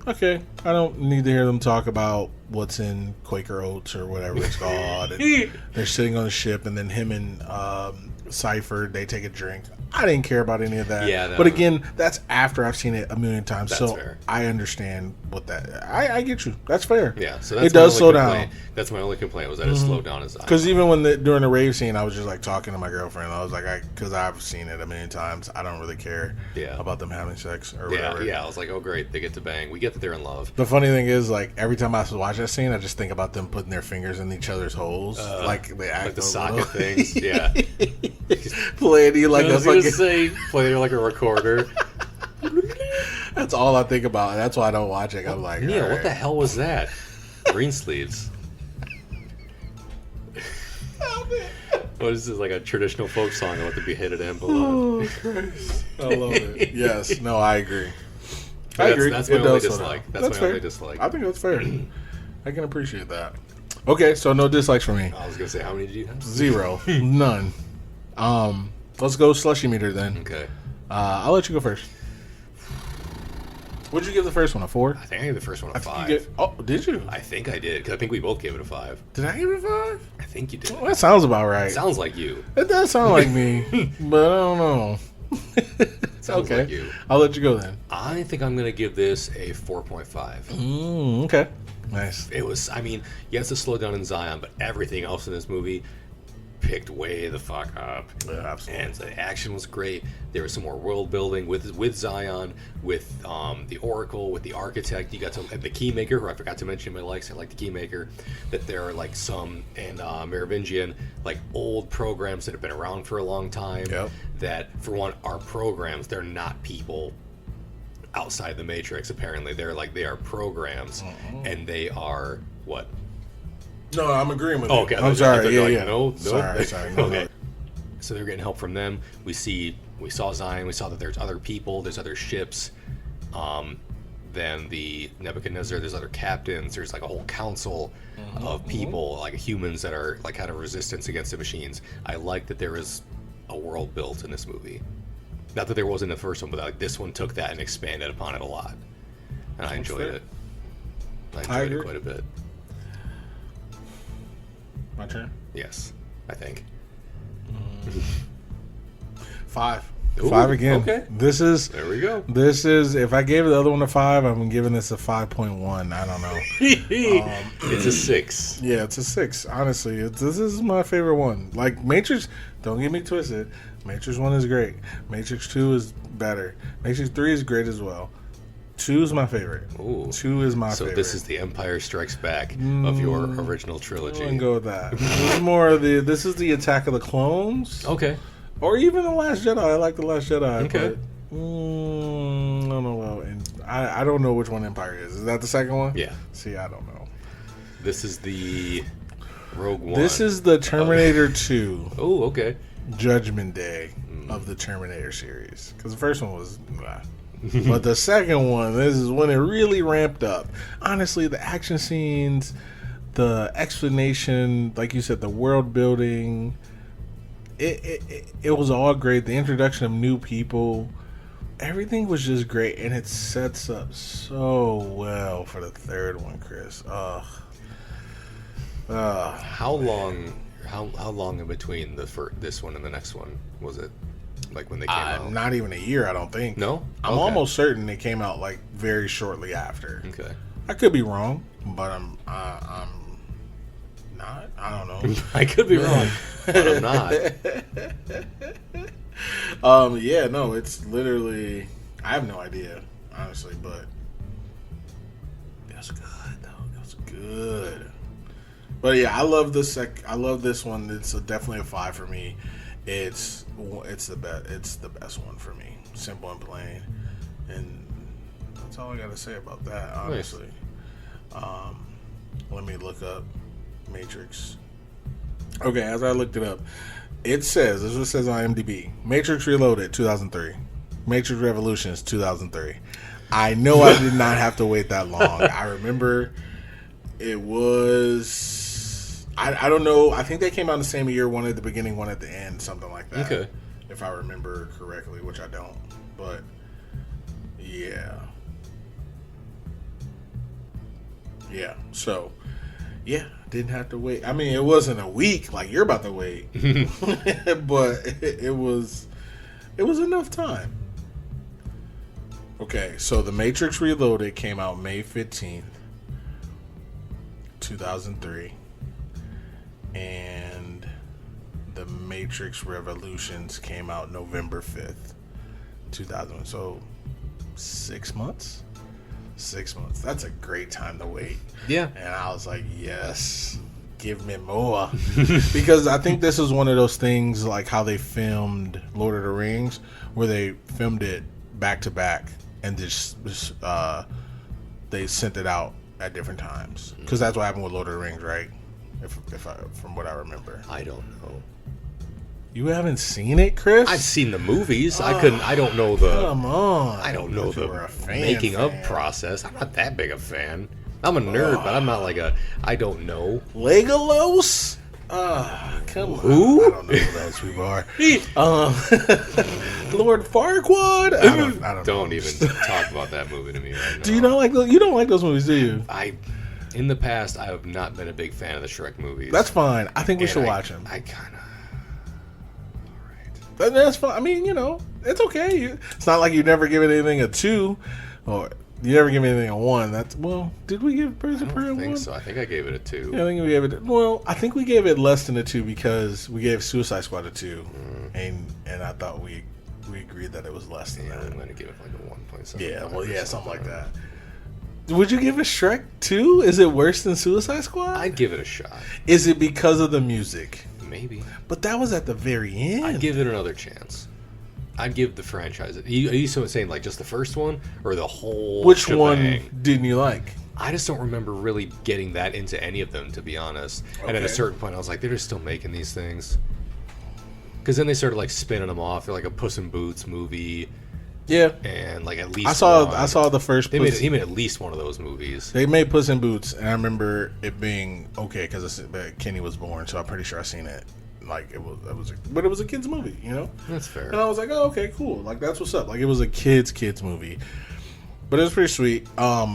okay, I don't need to hear them talk about what's in Quaker Oats or whatever it's called. And they're sitting on the ship, and then him and Cypher, they take a drink. I didn't care about any of that. Yeah, no. But again, that's after I've seen it a million times. That's so fair. I understand what that. I get you. That's fair. Yeah, so that's it does slow complaint. down. That's my only complaint was that it slowed down as Because even when during the rave scene, I was just like talking to my girlfriend. I was like, because I've seen it a million times. I don't really care about them having sex or whatever. Yeah, I was like, oh great, they get to bang. We get that they're in love. The funny thing is, like every time I watch that scene, I just think about them putting their fingers in each other's holes, like they act like the socket things. Yeah, playing you like I was gonna say play it like a recorder. That's all I think about. That's why I don't watch it. I'm like, Neil, what the hell was that? Green sleeves. What is this, like a traditional folk song about the beheaded Anne Boleyn? Oh, Christ. I love it. Yes. No, I agree. I agree. That's my only dislike. That's my only dislike. I think that's fair. I can appreciate that. Okay, so no dislikes for me. I was going to say, how many did you have? 0. None. Let's go Slushie Meter then. Okay. I'll let you go first. What'd you give the first one, a 4? I think I gave the first one a 5. Did you? I think I did, because I think we both gave it a 5. Did I give it a 5? I think you did. Well, that sounds about right. It sounds like you. It does sound like me, but I don't know. Sounds okay. like you. I'll let you go then. I think I'm going to give this a 4.5. Okay. Nice. It was, I mean, yes, it slowed down in Zion, but everything else in this movie picked way the fuck up. Yeah, absolutely. And the action was great. There was some more world building with Zion, with the Oracle, with the Architect. You got and the Keymaker, who I forgot to mention in my likes. I like the Keymaker. That there are like some and Merovingian, like old programs that have been around for a long time. Yep. That for one are programs. They're not people outside the Matrix. Apparently, they are programs, and they are what? No, I'm agreeing with you. Okay, I'm sorry. Yeah. No. Sorry. No, okay. So they're getting help from them. We saw Zion. We saw that there's other people. There's other ships. Then the Nebuchadnezzar. There's other captains. There's like a whole council of people, like humans that are like kind of resistance against the machines. I like that there is a world built in this movie. Not that there wasn't in the first one, but like this one took that and expanded upon it a lot, and I enjoyed it. I enjoyed it quite a bit. My turn? Yes, I think. 5. Ooh, 5 again. Okay. There we go. This is, if I gave the other one a 5, I'm giving this a 5.1. I don't know. It's a 6. Yeah, it's a 6. Honestly, this is my favorite one. Like Matrix, don't get me twisted. Matrix 1 is great. Matrix 2 is better. Matrix 3 is great as well. 2 is my favorite. Ooh. 2 is my so favorite. This is the Empire Strikes Back of your original I trilogy. wouldn't go with that. This is more of this is the Attack of the Clones. Okay. Or even The Last Jedi. I like The Last Jedi. Okay. But, I don't know. Well, and I don't know which one Empire is. Is that the second one? Yeah. See, I don't know. This is the Rogue One. This is the Terminator 2 Oh, okay. Judgment Day of the Terminator series. Because the first one was... But the second one, this is when it really ramped up. Honestly, the action scenes, the explanation, like you said, the world building, it was all great. The introduction of new people, everything was just great, and it sets up so well for the third one, Chris. How long in between this one and the next one was it? Like when they came out? Not even a year, I don't think. No? I'm almost certain they came out like very shortly after. Okay. I could be wrong, but I'm not. I don't know. I could be wrong, but I'm not. Yeah, no, it's literally. I have no idea, honestly, but that's good though. That's good. But yeah, I love this. I love this one. It's definitely a 5 for me. It's the best. It's the best one for me. Simple and plain, and that's all I got to say about that. Honestly, nice. Let me look up Matrix. Okay, as I looked it up, it says this is what it says on IMDb: Matrix Reloaded, 2003. Matrix Revolutions, 2003. I know I did not have to wait that long. I remember it was. I don't know. I think they came out the same year, one at the beginning, one at the end, something like that. Okay. If I remember correctly, which I don't. But, yeah. Yeah. So, Yeah, didn't have to wait. I mean, it wasn't a week like you're about to wait, but it was enough time. Okay, so The Matrix Reloaded came out May 15th, 2003, and The Matrix Revolutions came out November 5th, 2000. So 6 months. 6 months. That's a great time to wait. Yeah. And I was like, yes, give me more. Because I think this is one of those things like how they filmed Lord of the Rings, where they filmed it back to back and just they sent it out at different times. Because that's what happened with Lord of the Rings, right? If I, from what I remember. I don't know. You haven't seen it, Chris? I've seen the movies. I don't know the. Come on. I don't know the making of process. I'm not that big a fan. I'm a nerd, but I'm not like a. I don't know. Legolas? Come on. Who? I don't know who those people are. Lord Farquaad? I don't know. Don't even talk about that movie to me right now. Do you not like those? You don't like those movies, do you? In the past, I have not been a big fan of the Shrek movies. That's fine. I think we should watch them. I kind of. That's fine. I mean, it's okay. It's not like you never give anything a 2, or you never give anything a 1. Did we give Birds of Prey a 1? I think so. I think I gave it a 2. Yeah, I think we gave it. I think we gave it less than a 2 because we gave Suicide Squad a 2, and I thought we agreed that it was less than that. I'm going to give it like a 1.7. Yeah, something like that. Would you give it Shrek 2? Is it worse than Suicide Squad? I'd give it a shot. Is it because of the music? Maybe. But that was at the very end. I'd give it another chance. I'd give the franchise. Are you saying like just the first one or the whole Which shebang? one didn't you like? I just don't remember really getting that into any of them, to be honest. Okay. And at a certain point, I was like, they're just still making these things. Because then they started like spinning them off. They're like a Puss in Boots movie. Yeah. And like at least I saw the first. He made at least one of those movies. They made Puss in Boots, and I remember it being okay because Kenny was born, so I'm pretty sure I seen it. Like it was a kids movie, That's fair. And I was like, oh, okay, cool. Like that's what's up. Like it was a kids movie, but it was pretty sweet. I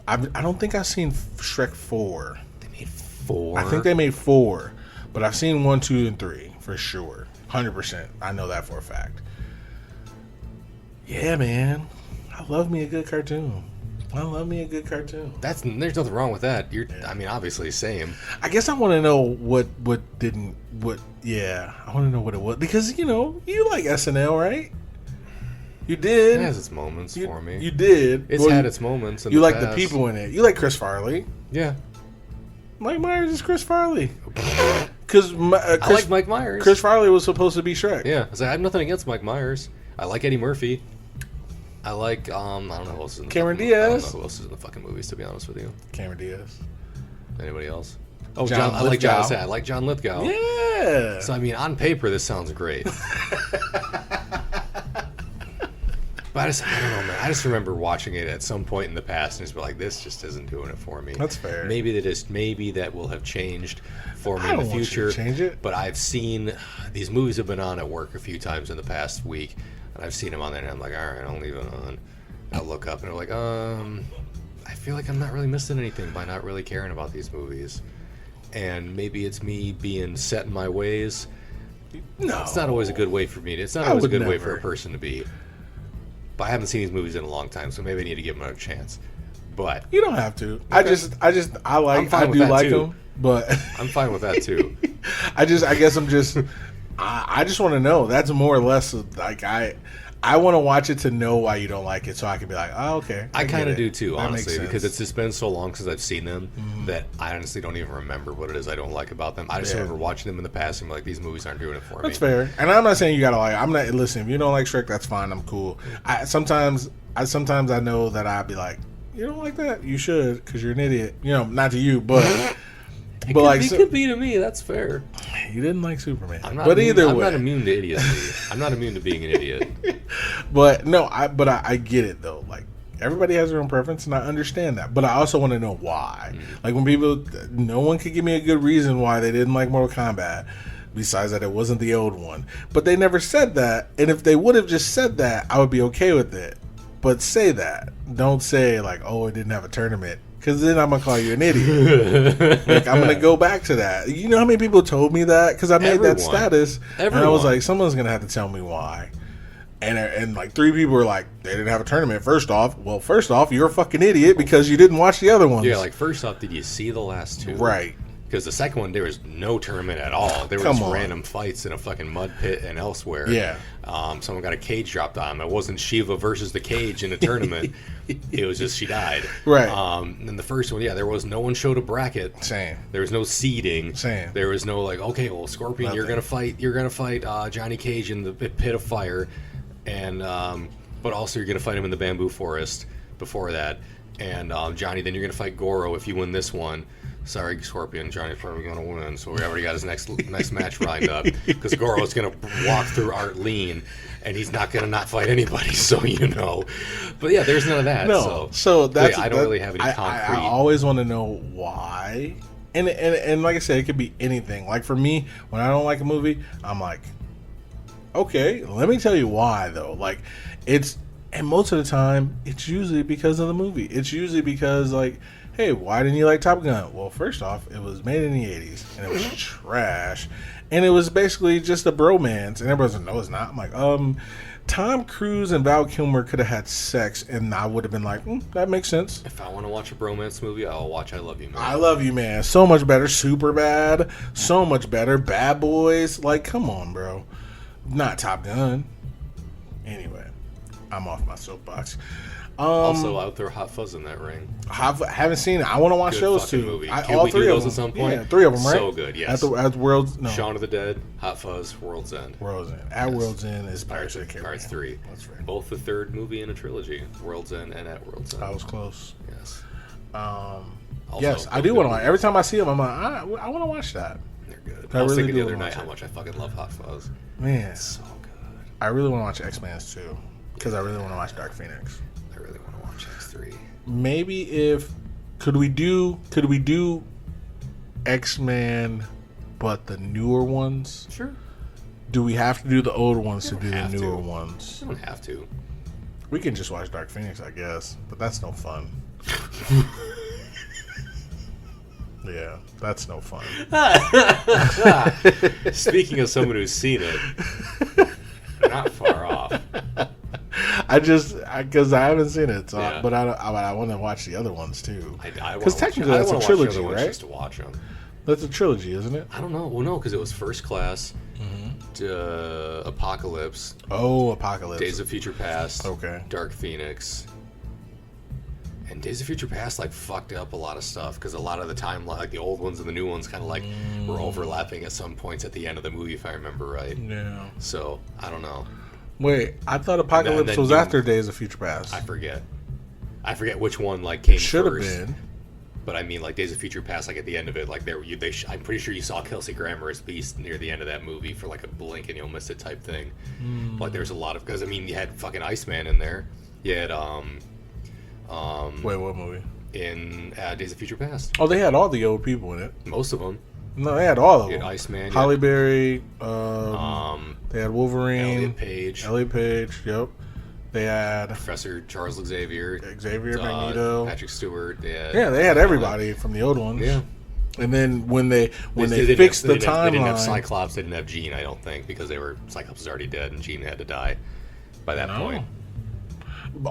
don't think I've seen Shrek 4. They made 4. I think they made 4, but I've seen 1, 2, and 3 for sure, 100%. I know that for a fact. Yeah, man. I love me a good cartoon. There's nothing wrong with that. I mean, obviously, same. I guess I want to know what I want to know what it was. Because, you like SNL, right? You did. It has its moments for me. You did. It's had its moments. You like the people in it. You like Chris Farley. Yeah. Mike Myers is Chris Farley. Because I like Mike Myers. Chris Farley was supposed to be Shrek. Yeah. I have nothing against Mike Myers. I like Eddie Murphy. I like, I don't know who else is in the Cameron Diaz. I don't know who else is in the fucking movies, to be honest with you. Cameron Diaz. Anybody else? Oh, I like John Lithgow. Yeah. So, I mean, on paper, this sounds great. But I don't know, man. I just remember watching it at some point in the past and just be like, this just isn't doing it for me. That's fair. Maybe that will have changed for me in the future. Want you to change it. But I've seen these movies have been on at work a few times in the past week. And I've seen them on there, and I'm like, all right, I'll leave it on. I'll look up, and I'm like, I feel like I'm not really missing anything by not really caring about these movies. And maybe it's me being set in my ways. No. It's not always a good way for me. It's not always a good way for a person to be. But I haven't seen these movies in a long time, so maybe I need to give them another chance. But you don't have to. Okay. I do like them, but I'm fine with that too. I guess I'm just. I just want to know. That's more or less like I want to watch it to know why you don't like it, so I can be like, oh, okay. I kind of do too, that honestly, because it's just been so long since I've seen them that I honestly don't even remember what it is I don't like about them. I just remember watching them in the past and be like, these movies aren't doing it for me. That's fair, and I'm not saying you gotta like. I'm not. Listen, if you don't like Shrek, that's fine. I'm cool. Sometimes I know that I'd be like, you don't like that, you should, because you're an idiot. Not to you, but. It could be to me. That's fair. You didn't like Superman, I'm not immune to idiocy. I'm not immune to being an idiot. But no, I get it though. Like everybody has their own preference, and I understand that. But I also want to know why. Like when people, no one could give me a good reason why they didn't like Mortal Kombat, besides that it wasn't the old one. But they never said that. And if they would have just said that, I would be okay with it. But say that. Don't say like, oh, it didn't have a tournament. Because then I'm going to call you an idiot. Like, I'm going to go back to that. You know how many people told me that? Because I made that status. And I was like, someone's going to have to tell me why. And like 3 people were like, they didn't have a tournament. First off, you're a fucking idiot because you didn't watch the other ones. Yeah, like first off, did you see the last 2? Right. Because the second one, there was no tournament at all. There were just random fights in a fucking mud pit and elsewhere. Yeah. Someone got a cage dropped on them. It wasn't Shiva versus the cage in a tournament. It was just she died. Right. And the first one, there was no one showed a bracket. Same. There was no seeding. Same. There was no like, okay, well, Scorpion, you're gonna fight Johnny Cage in the pit of fire, and but also you're gonna fight him in the bamboo forest before that, and Johnny, then you're gonna fight Goro if you win this one. Sorry, Scorpion, Johnny's probably going to win, so we already got his next match lined up. Because Goro's going to walk through Art Lean, and he's not going to not fight anybody, so you know. But yeah, there's none of that. No, so that's... I don't really have any concrete... I always want to know why. And like I said, it could be anything. Like for me, when I don't like a movie, I'm like, okay, let me tell you why, though. Like, it's... And most of the time, it's usually because of the movie. It's usually because, like... Hey, why didn't you like Top Gun? Well, first off, it was made in the 80s, and it was trash. And it was basically just a bromance. And everybody's like, no, it's not. I'm like, Tom Cruise and Val Kilmer could have had sex, and I would have been like, that makes sense. If I want to watch a bromance movie, I'll watch I Love You, Man. I Love You, Man. So much better. Super Bad. So much better. Bad Boys. Like, come on, bro. Not Top Gun. Anyway, I'm off my soapbox. Also, out there, Hot Fuzz in that ring. Haven't seen it. I want to watch those two. Movie. All we 3 do of those them. At some point? Yeah, 3 of them, right? So good, yes. At World's... No. Shaun of the Dead, Hot Fuzz, World's End. World's End. At World's End is Pirates of the Caribbean. Pirates 3. That's right. Both the 3rd movie in a trilogy. World's End and At World's End. I was close. Yes. Also, yes, I do want to watch. Every time I see them, I'm like, I want to watch that. They're good. I was really thinking do the other wanna night watch how much I fucking love Hot Fuzz. Man. It's so good. I really want to watch X-Men's too, because I really want to watch Dark Phoenix. I really want to watch X3. Maybe if could we do X-Men, but the newer ones? Sure. Do we have to do the older ones to do the newer ones? You don't have to. We can just watch Dark Phoenix, I guess, but that's no fun. Yeah, that's no fun. Speaking of someone who's seen it, not far off. Because I haven't seen it, so Yeah. but I want to watch the other ones too. Because technically that's a trilogy, right? Just to watch them. That's a trilogy, isn't it? I don't know. Well, no, because it was First Class, Apocalypse. Oh, Apocalypse. Days of Future Past. Okay. Dark Phoenix. And Days of Future Past like fucked up a lot of stuff because a lot of the time, like the old ones and the new ones, kind of like were overlapping at some points at the end of the movie, if I remember right. Yeah. So I don't know. Wait, I thought Apocalypse was after Days of Future Past. I forget which one like came Should have first. been. But I mean, like Days of Future Past, like at the end of it, like I'm pretty sure you saw Kelsey Grammer as Beast near the end of that movie for like a blink and you'll miss it type thing. Like there's a lot of because I mean you had fucking Iceman in there. You had Wait, what movie? In Days of Future Past. Oh, they had all the old people in it. Most of them. No, they had all of them. You had Iceman. Halle Berry. They had Wolverine. Elliot Page. Yep. They had Professor Charles Xavier. Magneto. Patrick Stewart. They had everybody from the old ones. Yeah. And then when they fixed the timeline, they didn't have Cyclops. They didn't have Jean. I don't think because Cyclops was already dead and Jean had to die by that point.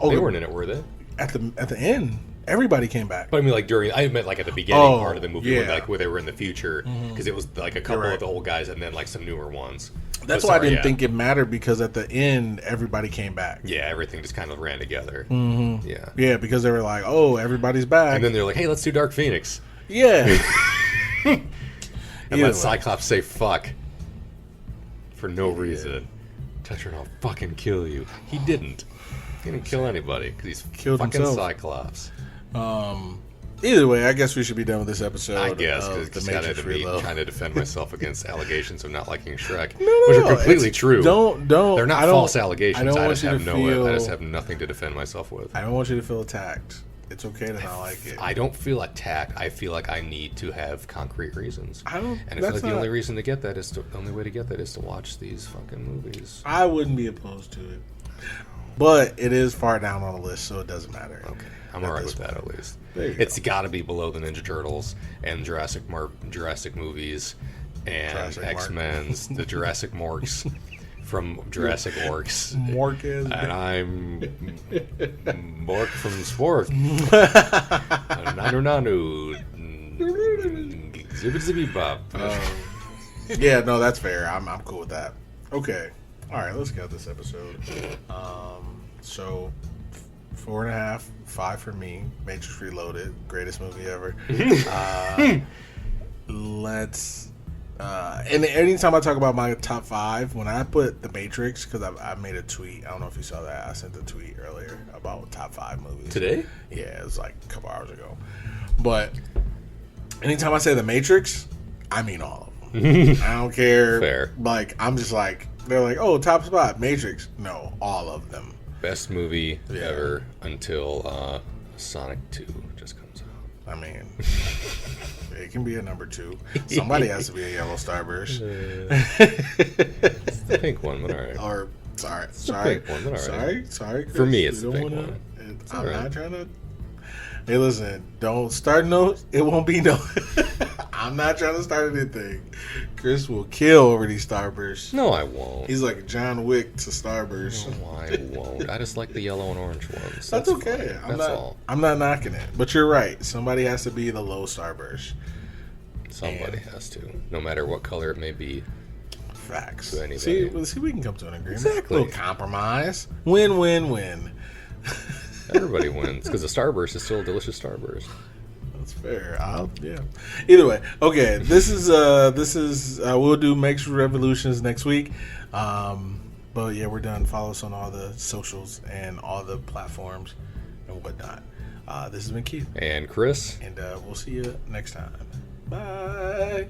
They weren't in it, were they? At the end, everybody came back. But I mean, like I meant like at the beginning part of the movie, where they were in the future, because it was like a couple of the old guys and then like some newer ones. That's why I didn't think it mattered because at the end, everybody came back. Yeah, everything just kind of ran together. Mm-hmm. Yeah, because they were like, "Oh, everybody's back," and then they're like, "Hey, let's do Dark Phoenix." Yeah, and let Cyclops say "fuck" for no reason. Tetra, I'll fucking kill you. He didn't. He didn't kill anybody because he's killed fucking himself. Cyclops. Either way, I guess we should be done with this episode. I guess because of me trying to defend myself against allegations of not liking Shrek, no, which are completely true. Don't. They're not false allegations. I just I have nothing to defend myself with. I don't want you to feel attacked. It's okay to not like it. I don't feel attacked. I feel like I need to have concrete reasons. And I feel like the only way to get that is to watch these fucking movies. I wouldn't be opposed to it. but it is far down on the list, so it doesn't matter. Okay, I'm alright with that at least. It's got to be below the Ninja Turtles and Jurassic movies and Jurassic X-Men's, the Jurassic Morks from Jurassic Orcs. Mork And I'm Mork from Spork. Nanu. Zippy bop. Yeah, no, that's fair. I'm cool with that. Okay. All right, let's get this episode. So 4.5, 5 for me. Matrix Reloaded, greatest movie ever. Let's. And anytime I talk about my top 5, when I put The Matrix, because I made a tweet. I don't know if you saw that. I sent a tweet earlier about top 5 movies. Today? Yeah, it was like a couple hours ago. But anytime I say The Matrix, I mean all of them. I don't care. Fair. Like, I'm just like, they're like, oh, top spot, Matrix. No, all of them. Best movie ever until Sonic 2 just comes out. I mean, it can be a number 2. Somebody has to be a yellow starburst. It's the pink one, but all right. Or, sorry. Pink one, but all right. Sorry, Chris. For me, it's We the don't pink wanna- one. I'm all right. not trying to. Hey, listen, don't start no. It won't be no. I'm not trying to start anything. Chris will kill over these starbursts. No, I won't. He's like John Wick to starburst. No, I won't. I just like the yellow and orange ones. That's okay. Fine. That's all. I'm not knocking it. But you're right. Somebody has to be the low starburst. Somebody has to, no matter what color it may be. Facts. To anybody. See, we can come to an agreement. Exactly. A little compromise. Win, win, win. Everybody wins because the Starburst is still a delicious Starburst. That's fair. Yeah. Either way, okay. This is we'll do Matrix Revolutions next week. But yeah, we're done. Follow us on all the socials and all the platforms and whatnot. This has been Keith And Chris. and we'll see you next time. Bye.